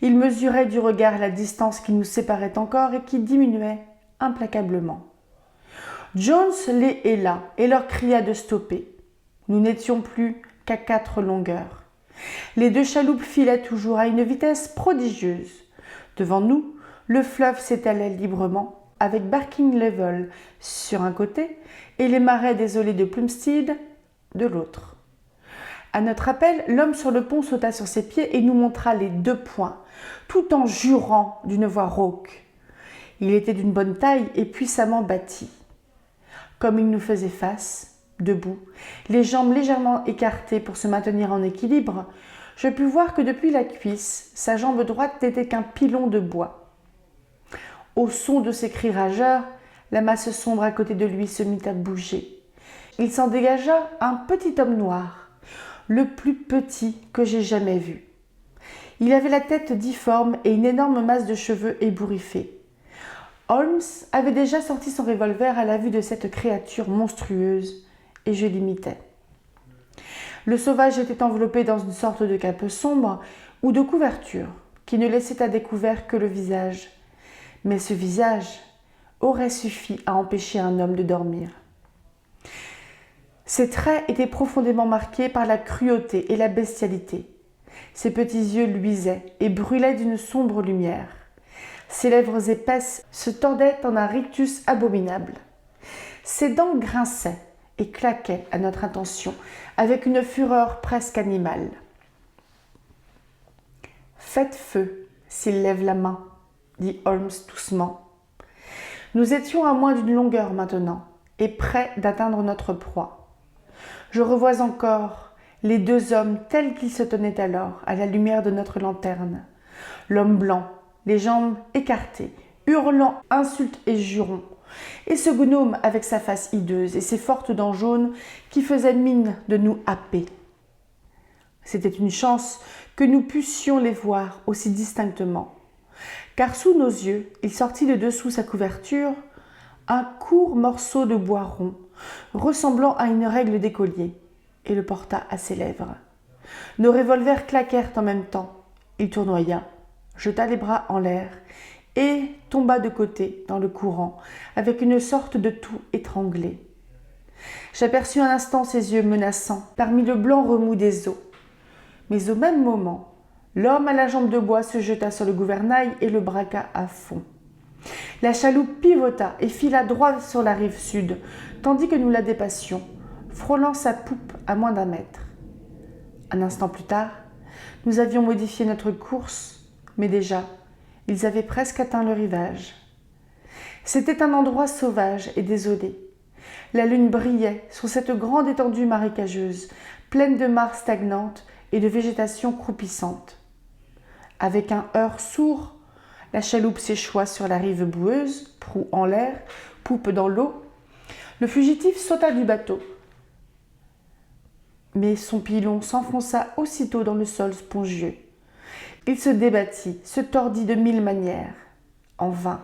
il mesurait du regard la distance qui nous séparait encore et qui diminuait implacablement. Jones les héla et leur cria de stopper. Nous n'étions plus qu'à 4 longueurs. Les 2 chaloupes filaient toujours à une vitesse prodigieuse. Devant nous, le fleuve s'étalait librement, avec Barking Level sur un côté et les marais désolés de Plumstead de l'autre. À notre appel, l'homme sur le pont sauta sur ses pieds et nous montra les 2 poings, tout en jurant d'une voix rauque. Il était d'une bonne taille et puissamment bâti. Comme il nous faisait face, debout, les jambes légèrement écartées pour se maintenir en équilibre, je pus voir que depuis la cuisse, sa jambe droite n'était qu'un pilon de bois. Au son de ses cris rageurs, la masse sombre à côté de lui se mit à bouger. Il s'en dégagea un petit homme noir, le plus petit que j'aie jamais vu. Il avait la tête difforme et une énorme masse de cheveux ébouriffés. Holmes avait déjà sorti son revolver à la vue de cette créature monstrueuse, et je l'imitais. Le sauvage était enveloppé dans une sorte de cape sombre ou de couverture qui ne laissait à découvert que le visage. Mais ce visage aurait suffi à empêcher un homme de dormir. Ses traits étaient profondément marqués par la cruauté et la bestialité. Ses petits yeux luisaient et brûlaient d'une sombre lumière. Ses lèvres épaisses se tordaient en un rictus abominable. Ses dents grinçaient et claquaient à notre intention avec une fureur presque animale. « Faites feu s'il lève la main », dit Holmes doucement. Nous étions à moins d'une longueur maintenant et prêts d'atteindre notre proie. Je revois encore les 2 hommes tels qu'ils se tenaient alors à la lumière de notre lanterne. L'homme blanc, les jambes écartées, hurlant insultes et jurons, et ce gnome avec sa face hideuse et ses fortes dents jaunes qui faisaient mine de nous happer. C'était une chance que nous pussions les voir aussi distinctement, car sous nos yeux, il sortit de dessous sa couverture un court morceau de bois rond, ressemblant à une règle d'écolier, et le porta à ses lèvres. Nos revolvers claquèrent en même temps. Il tournoya, jeta les bras en l'air et tomba de côté dans le courant, avec une sorte de toux étranglé. J'aperçus un instant ses yeux menaçants parmi le blanc remous des eaux. Mais au même moment, l'homme à la jambe de bois se jeta sur le gouvernail et le braqua à fond. La chaloupe pivota et fila droit sur la rive sud, tandis que nous la dépassions, frôlant sa poupe à moins d'1 mètre. Un instant plus tard, nous avions modifié notre course, mais déjà, ils avaient presque atteint le rivage. C'était un endroit sauvage et désolé. La lune brillait sur cette grande étendue marécageuse, pleine de mares stagnantes et de végétation croupissante. Avec un heurt sourd, la chaloupe s'échoua sur la rive boueuse, proue en l'air, poupe dans l'eau. Le fugitif sauta du bateau, mais son pilon s'enfonça aussitôt dans le sol spongieux. Il se débattit, se tordit de 1000 manières. En vain.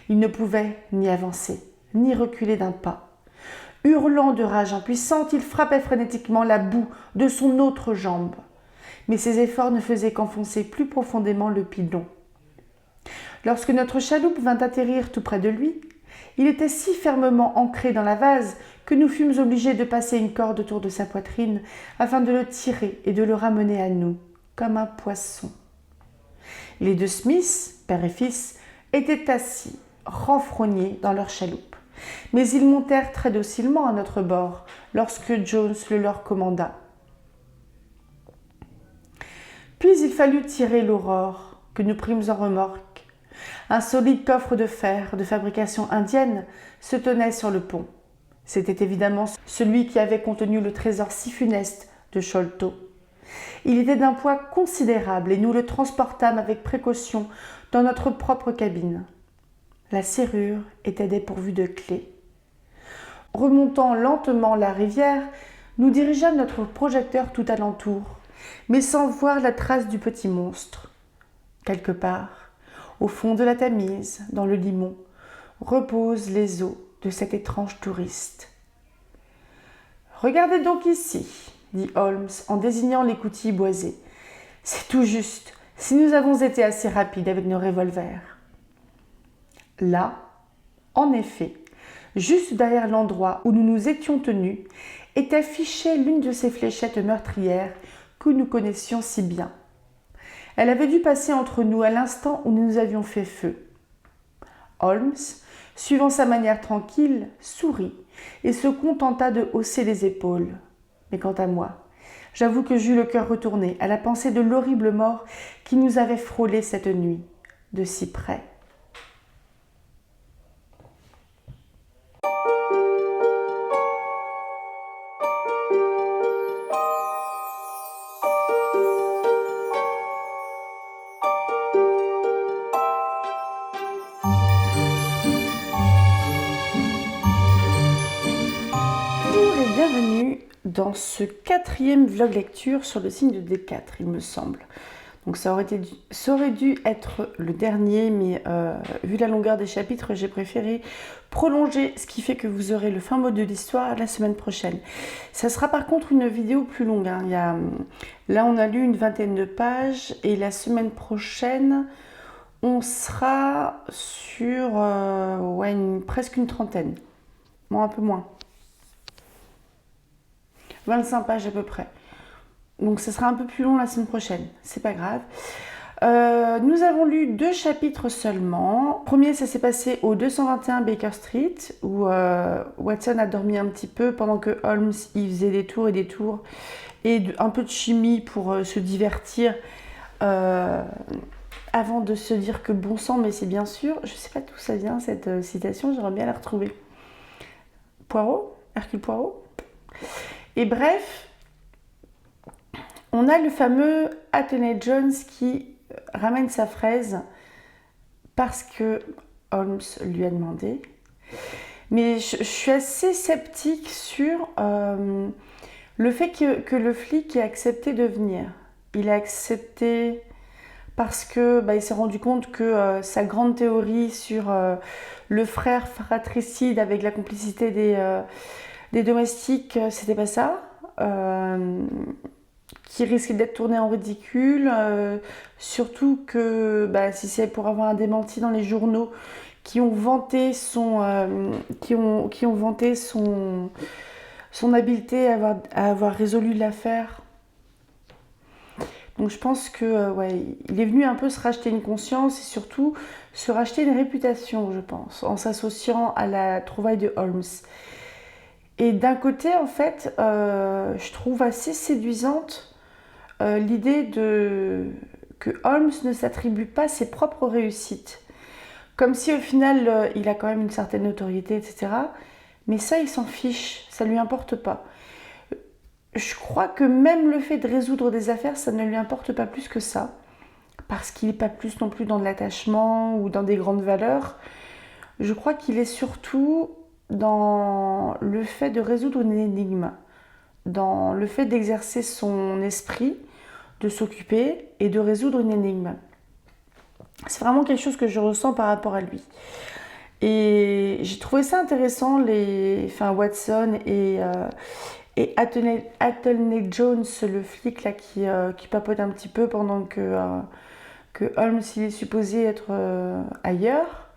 Il ne pouvait ni avancer, ni reculer d'un pas. Hurlant de rage impuissante, il frappait frénétiquement la boue de son autre jambe. Mais ses efforts ne faisaient qu'enfoncer plus profondément le pilon. Lorsque notre chaloupe vint atterrir tout près de lui, il était si fermement ancré dans la vase que nous fûmes obligés de passer une corde autour de sa poitrine afin de le tirer et de le ramener à nous, comme un poisson. Les deux Smiths, père et fils, étaient assis, renfrognés dans leur chaloupe, mais ils montèrent très docilement à notre bord lorsque Jones le leur commanda. Puis il fallut tirer l'Aurore, que nous prîmes en remorque. Un solide coffre de fer de fabrication indienne se tenait sur le pont. C'était évidemment celui qui avait contenu le trésor si funeste de Sholto. Il était d'un poids considérable et nous le transportâmes avec précaution dans notre propre cabine. La serrure était dépourvue de clé. Remontant lentement la rivière, nous dirigeâmes notre projecteur tout alentour, mais sans voir la trace du petit monstre. Quelque part, au fond de la Tamise, dans le Limon, reposent les os de cet étrange touriste. « Regardez donc ici, dit Holmes en désignant l'écoutille boisée. C'est tout juste, si nous avons été assez rapides avec nos revolvers. Là, en effet, juste derrière l'endroit où nous nous étions tenus, était fichée l'une de ces fléchettes meurtrières que nous connaissions si bien. Elle avait dû passer entre nous à l'instant où nous avions fait feu. Holmes, suivant sa manière tranquille, sourit et se contenta de hausser les épaules. Mais quant à moi, j'avoue que j'eus le cœur retourné à la pensée de l'horrible mort qui nous avait frôlés cette nuit, de si près. Bienvenue dans ce 4e vlog lecture sur le signe de D4, il me semble. Donc ça aurait dû être le dernier, mais vu la longueur des chapitres, j'ai préféré prolonger, ce qui fait que vous aurez le fin mot de l'histoire la semaine prochaine. Ça sera par contre une vidéo plus longue. Là, on a lu une 20aine de pages, et la semaine prochaine, on sera sur presque une 30aine. Bon, un peu moins. 25 pages à peu près. Donc ce sera un peu plus long la semaine prochaine, c'est pas grave. Nous avons lu 2 chapitres seulement. Le premier, ça s'est passé au 221 Baker Street, où Watson a dormi un petit peu pendant que Holmes y faisait des tours et un peu de chimie pour se divertir avant de se dire que bon sang, mais c'est bien sûr. Je sais pas d'où ça vient cette citation, j'aimerais bien la retrouver. Poirot, Hercule Poirot. Et bref, on a le fameux Anthony Jones qui ramène sa fraise parce que Holmes lui a demandé. Mais je suis assez sceptique sur le fait que le flic ait accepté de venir. Il a accepté parce que il s'est rendu compte que sa grande théorie sur le frère fratricide avec la complicité des domestiques, c'était pas ça, qui risquait d'être tourné en ridicule, surtout que si c'est pour avoir un démenti dans les journaux qui ont vanté son habileté à avoir résolu l'affaire. Donc je pense que il est venu un peu se racheter une conscience et surtout se racheter une réputation, je pense, en s'associant à la trouvaille de Holmes. Et d'un côté, en fait, je trouve assez séduisante l'idée que Holmes ne s'attribue pas ses propres réussites. Comme si au final, il a quand même une certaine notoriété, etc. Mais ça, il s'en fiche, ça lui importe pas. Je crois que même le fait de résoudre des affaires, ça ne lui importe pas plus que ça. Parce qu'il n'est pas plus non plus dans de l'attachement ou dans des grandes valeurs. Je crois qu'il est surtout dans le fait de résoudre une énigme, dans le fait d'exercer son esprit, de s'occuper et de résoudre une énigme. C'est vraiment quelque chose que je ressens par rapport à lui. Et j'ai trouvé ça intéressant, Watson et Athelney Jones, le flic là qui papote un petit peu pendant que Holmes il est supposé être ailleurs.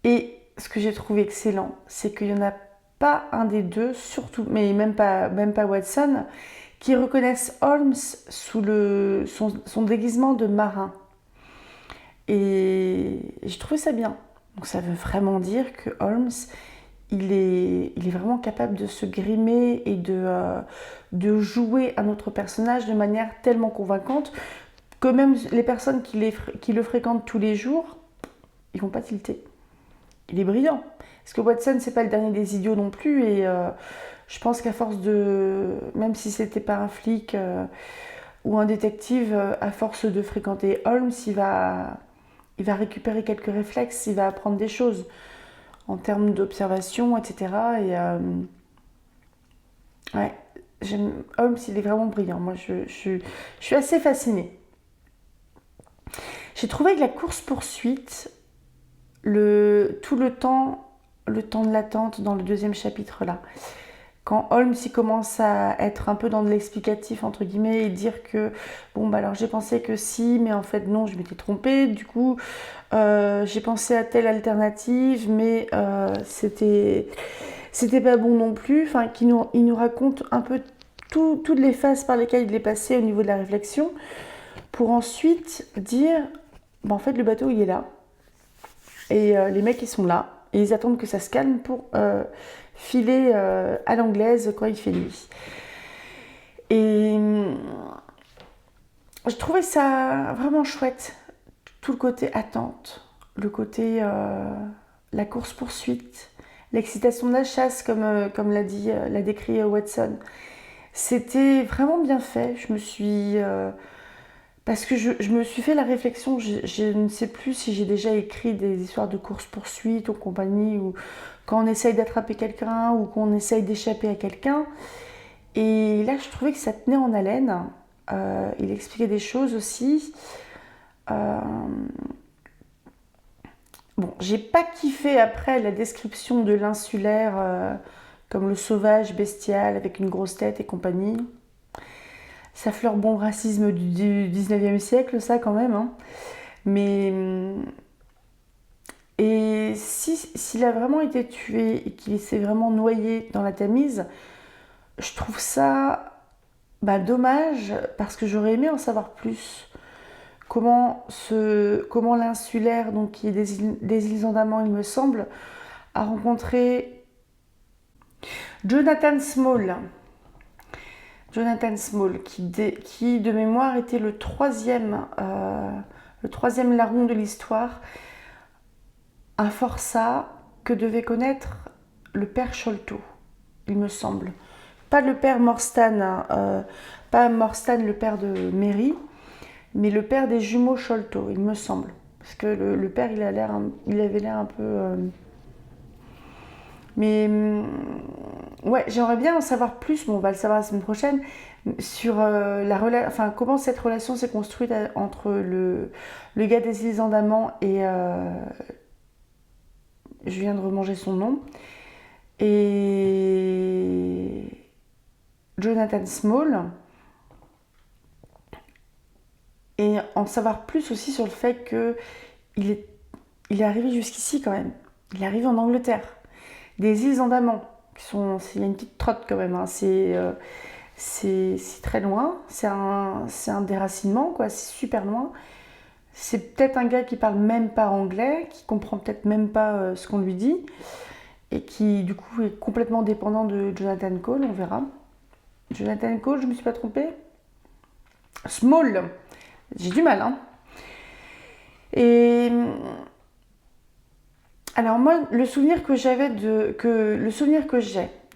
Et ce que j'ai trouvé excellent, c'est qu'il n'y en a pas un des deux, surtout, mais même pas Watson, qui reconnaissent Holmes sous son déguisement de marin. Et j'ai trouvé ça bien. Donc ça veut vraiment dire que Holmes, il est vraiment capable de se grimer et de jouer un autre personnage de manière tellement convaincante que même les personnes qui le fréquentent tous les jours, ils vont pas tilter. Il est brillant. Parce que Watson, c'est pas le dernier des idiots non plus. Et je pense qu'à force même si c'était pas un flic ou un détective, à force de fréquenter Holmes, il va récupérer quelques réflexes, il va apprendre des choses en termes d'observation, etc. Et ouais, Holmes, il est vraiment brillant. Moi, je suis assez fascinée. J'ai trouvé que la course-poursuite, tout le temps de l'attente dans le deuxième chapitre là, quand Holmes il commence à être un peu dans de l'explicatif entre guillemets et dire que bon bah alors j'ai pensé que si mais en fait non je m'étais trompée, du coup j'ai pensé à telle alternative mais c'était pas bon non plus, enfin il nous raconte un peu toutes les phases par lesquelles il est passé au niveau de la réflexion pour ensuite dire bah en fait le bateau il est là et les mecs ils sont là et ils attendent que ça se calme pour filer à l'anglaise quand il fait nuit. Et je trouvais ça vraiment chouette, tout le côté attente, le côté la course-poursuite, l'excitation de la chasse comme l'a décrit Watson. C'était vraiment bien fait, parce que je me suis fait la réflexion, je ne sais plus si j'ai déjà écrit des histoires de course-poursuite ou compagnie, ou quand on essaye d'attraper quelqu'un ou qu'on essaye d'échapper à quelqu'un. Et là, je trouvais que ça tenait en haleine. Il expliquait des choses aussi. Bon, j'ai pas kiffé après la description de l'insulaire comme le sauvage, bestial, avec une grosse tête et compagnie. Ça fleure bon racisme du 19e siècle, ça quand même. Hein. Mais. Et s'il a vraiment été tué et qu'il s'est vraiment noyé dans la Tamise, je trouve ça dommage parce que j'aurais aimé en savoir plus. Comment l'insulaire, donc qui est des îles Andaman, il me semble, a rencontré Jonathan Small. Jonathan Small, qui de mémoire était le troisième larron de l'histoire, un forçat que devait connaître le père Sholto, il me semble. Pas le père Morstan, pas Morstan le père de Mary, mais le père des jumeaux Sholto, il me semble. Parce que le père, il avait l'air un peu... Mais ouais, j'aimerais bien en savoir plus, bon, on va le savoir la semaine prochaine, sur comment cette relation s'est construite entre le gars des îles Andaman et... je viens de remanger son nom. Et Jonathan Small. Et en savoir plus aussi sur le fait qu'il est arrivé jusqu'ici quand même. Il est arrivé en Angleterre. Des îles Andaman, il y a une petite trotte quand même, hein. C'est très loin, c'est un déracinement, quoi. C'est super loin. C'est peut-être un gars qui parle même pas anglais, qui comprend peut-être même pas ce qu'on lui dit, et qui du coup est complètement dépendant de Jonathan Cole, on verra. Jonathan Cole, je me suis pas trompée. Small, j'ai du mal, hein. Et Alors moi, le souvenir que j'ai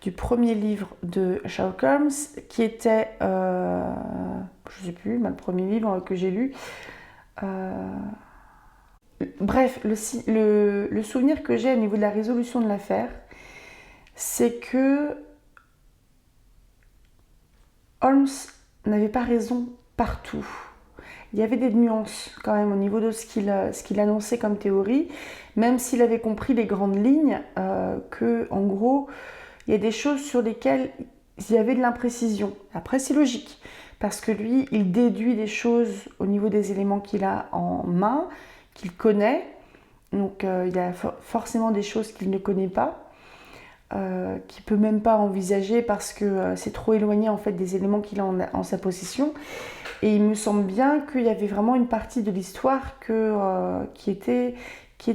du premier livre de Sherlock Holmes, qui était, je sais plus, le premier livre que j'ai lu. Bref, le souvenir que j'ai au niveau de la résolution de l'affaire, c'est que Holmes n'avait pas raison partout. Il y avait des nuances quand même au niveau de ce qu'il annonçait comme théorie, même s'il avait compris les grandes lignes, que en gros, il y a des choses sur lesquelles il y avait de l'imprécision. Après, c'est logique, parce que lui, il déduit des choses au niveau des éléments qu'il a en main, qu'il connaît, donc il y a forcément des choses qu'il ne connaît pas, qu'il ne peut même pas envisager parce que c'est trop éloigné en fait des éléments qu'il a en sa possession. Et il me semble bien qu'il y avait vraiment une partie de l'histoire qui était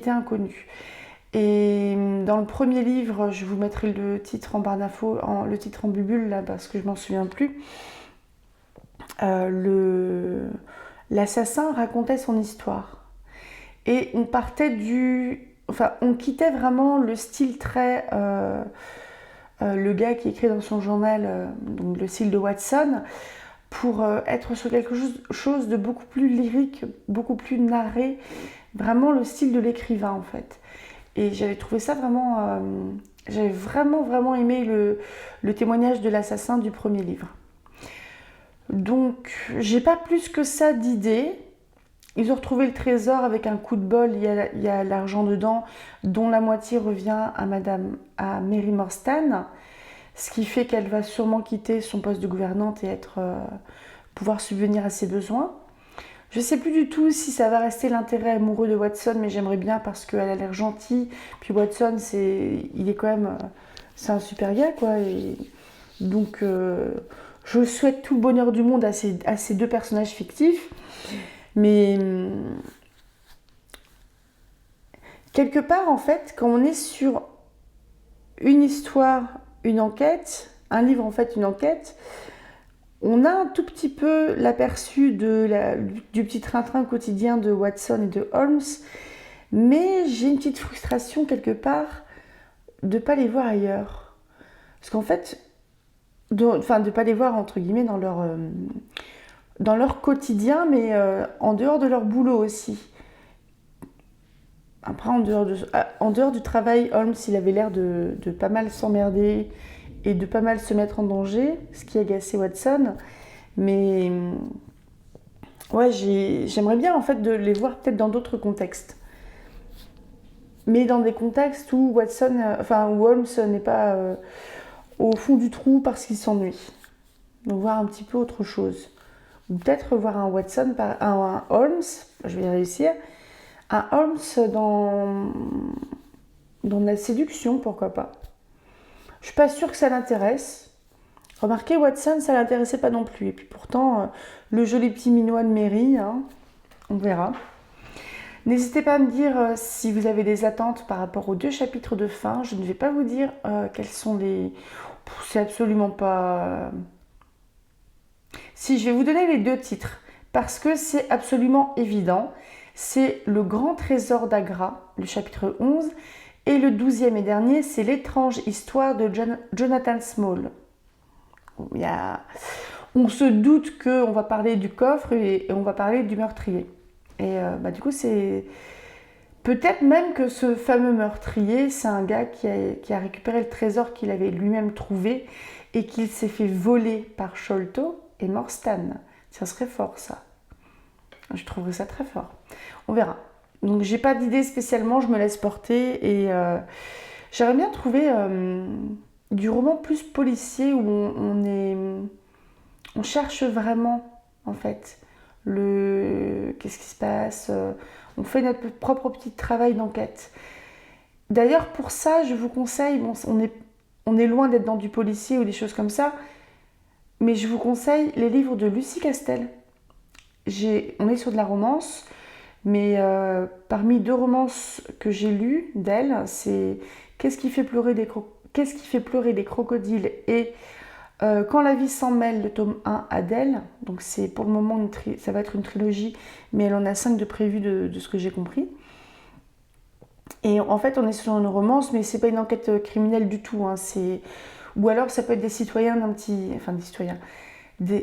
inconnue. Et dans le premier livre, je vous mettrai le titre en barre d'infos, le titre en bubule là, parce que je m'en souviens plus. L'assassin racontait son histoire. Et on quittait vraiment le style très... le gars qui écrit dans son journal, donc le style de Watson, pour être sur quelque chose de beaucoup plus lyrique, beaucoup plus narré, vraiment le style de l'écrivain en fait. Et j'avais trouvé ça vraiment... j'avais vraiment aimé le témoignage de l'assassin du premier livre. Donc, j'ai pas plus que ça d'idées. Ils ont retrouvé le trésor avec un coup de bol, il y a l'argent dedans, dont la moitié revient à Mary Morstan, ce qui fait qu'elle va sûrement quitter son poste de gouvernante et pouvoir subvenir à ses besoins. Je ne sais plus du tout si ça va rester l'intérêt amoureux de Watson, mais j'aimerais bien parce qu'elle a l'air gentille. Puis Watson, il est quand même, c'est un super gars, quoi. Et donc, je souhaite tout le bonheur du monde à ces deux personnages fictifs. Mais quelque part, en fait, quand on est sur une histoire, une enquête, un livre, en fait, une enquête, on a un tout petit peu l'aperçu du petit train-train quotidien de Watson et de Holmes, mais j'ai une petite frustration quelque part de ne pas les voir ailleurs. Parce qu'en fait, de ne pas les voir, entre guillemets, dans leur quotidien, mais en dehors de leur boulot aussi. Après, en dehors du travail, Holmes, il avait l'air de pas mal s'emmerder et de pas mal se mettre en danger, ce qui agaçait Watson. Mais ouais, j'aimerais bien en fait de les voir peut-être dans d'autres contextes. Mais dans des contextes où où Holmes n'est pas au fond du trou parce qu'il s'ennuie. Donc voir un petit peu autre chose. Ou peut-être voir un Holmes, je vais réussir, un Holmes dans la séduction, pourquoi pas. Je suis pas sûre que ça l'intéresse. Remarquez, Watson, ça l'intéressait pas non plus. Et puis pourtant, le joli petit minois de Mary, hein, on verra. N'hésitez pas à me dire si vous avez des attentes par rapport aux 2 chapitres de fin. Je ne vais pas vous dire quels sont les... C'est absolument pas... Si, je vais vous donner les 2 titres, parce que c'est absolument évident. C'est Le Grand Trésor d'Agra, le chapitre 11, et le 12e et dernier, c'est L'étrange histoire de Jonathan Small. On se doute qu'on va parler du coffre et on va parler du meurtrier. Et du coup, c'est peut-être même que ce fameux meurtrier, c'est un gars qui a récupéré le trésor qu'il avait lui-même trouvé et qu'il s'est fait voler par Sholto et Morstan. Ça serait fort, ça. Je trouverais ça très fort. On verra. Donc, j'ai pas d'idée spécialement, je me laisse porter et j'aimerais bien trouver du roman plus policier où on cherche vraiment, en fait, qu'est-ce qui se passe, on fait notre propre petit travail d'enquête. D'ailleurs, pour ça, je vous conseille, on est loin d'être dans du policier ou des choses comme ça, mais je vous conseille les livres de Lucie Castel. On est sur de la romance, mais parmi 2 romances que j'ai lues d'elle, c'est Qu'est-ce qui fait pleurer des crocodiles et Quand la vie s'en mêle, le tome 1 Adèle. Donc c'est pour le moment, ça va être une trilogie, mais elle en a 5 de prévues de ce que j'ai compris. Et en fait, on est sur une romance, mais c'est pas une enquête criminelle du tout. Hein, ou alors, ça peut être des citoyens d'un petit... Enfin, des citoyens.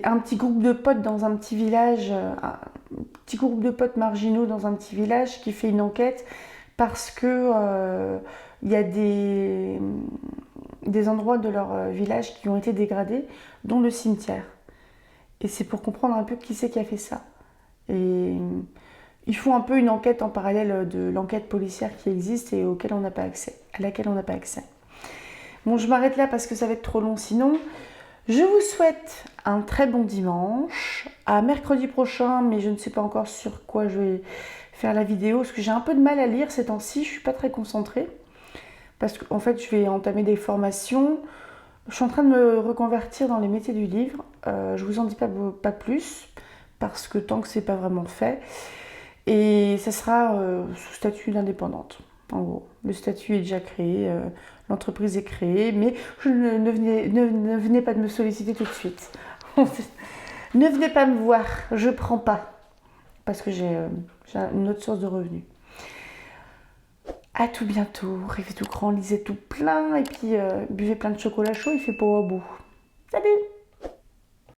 Un petit groupe de potes dans un petit village, un petit groupe de potes marginaux dans un petit village qui fait une enquête parce que il y a des endroits de leur village qui ont été dégradés, dont le cimetière. Et c'est pour comprendre un peu qui c'est qui a fait ça. Et ils font un peu une enquête en parallèle de l'enquête policière qui existe et à laquelle on n'a pas accès. Bon, je m'arrête là parce que ça va être trop long sinon. Je vous souhaite un très bon dimanche, à mercredi prochain, mais je ne sais pas encore sur quoi je vais faire la vidéo, parce que j'ai un peu de mal à lire ces temps-ci, je suis pas très concentrée, parce qu'en fait je vais entamer des formations, je suis en train de me reconvertir dans les métiers du livre, je vous en dis pas plus, parce que tant que c'est pas vraiment fait, et ça sera sous statut d'indépendante. En gros, le statut est déjà créé, l'entreprise est créée, mais ne venez pas de me solliciter tout de suite. Ne venez pas me voir, je prends pas, parce que j'ai une autre source de revenus. À tout bientôt, rêvez tout grand, lisez tout plein, et puis buvez plein de chocolat chaud, il fait pas au bout. Salut!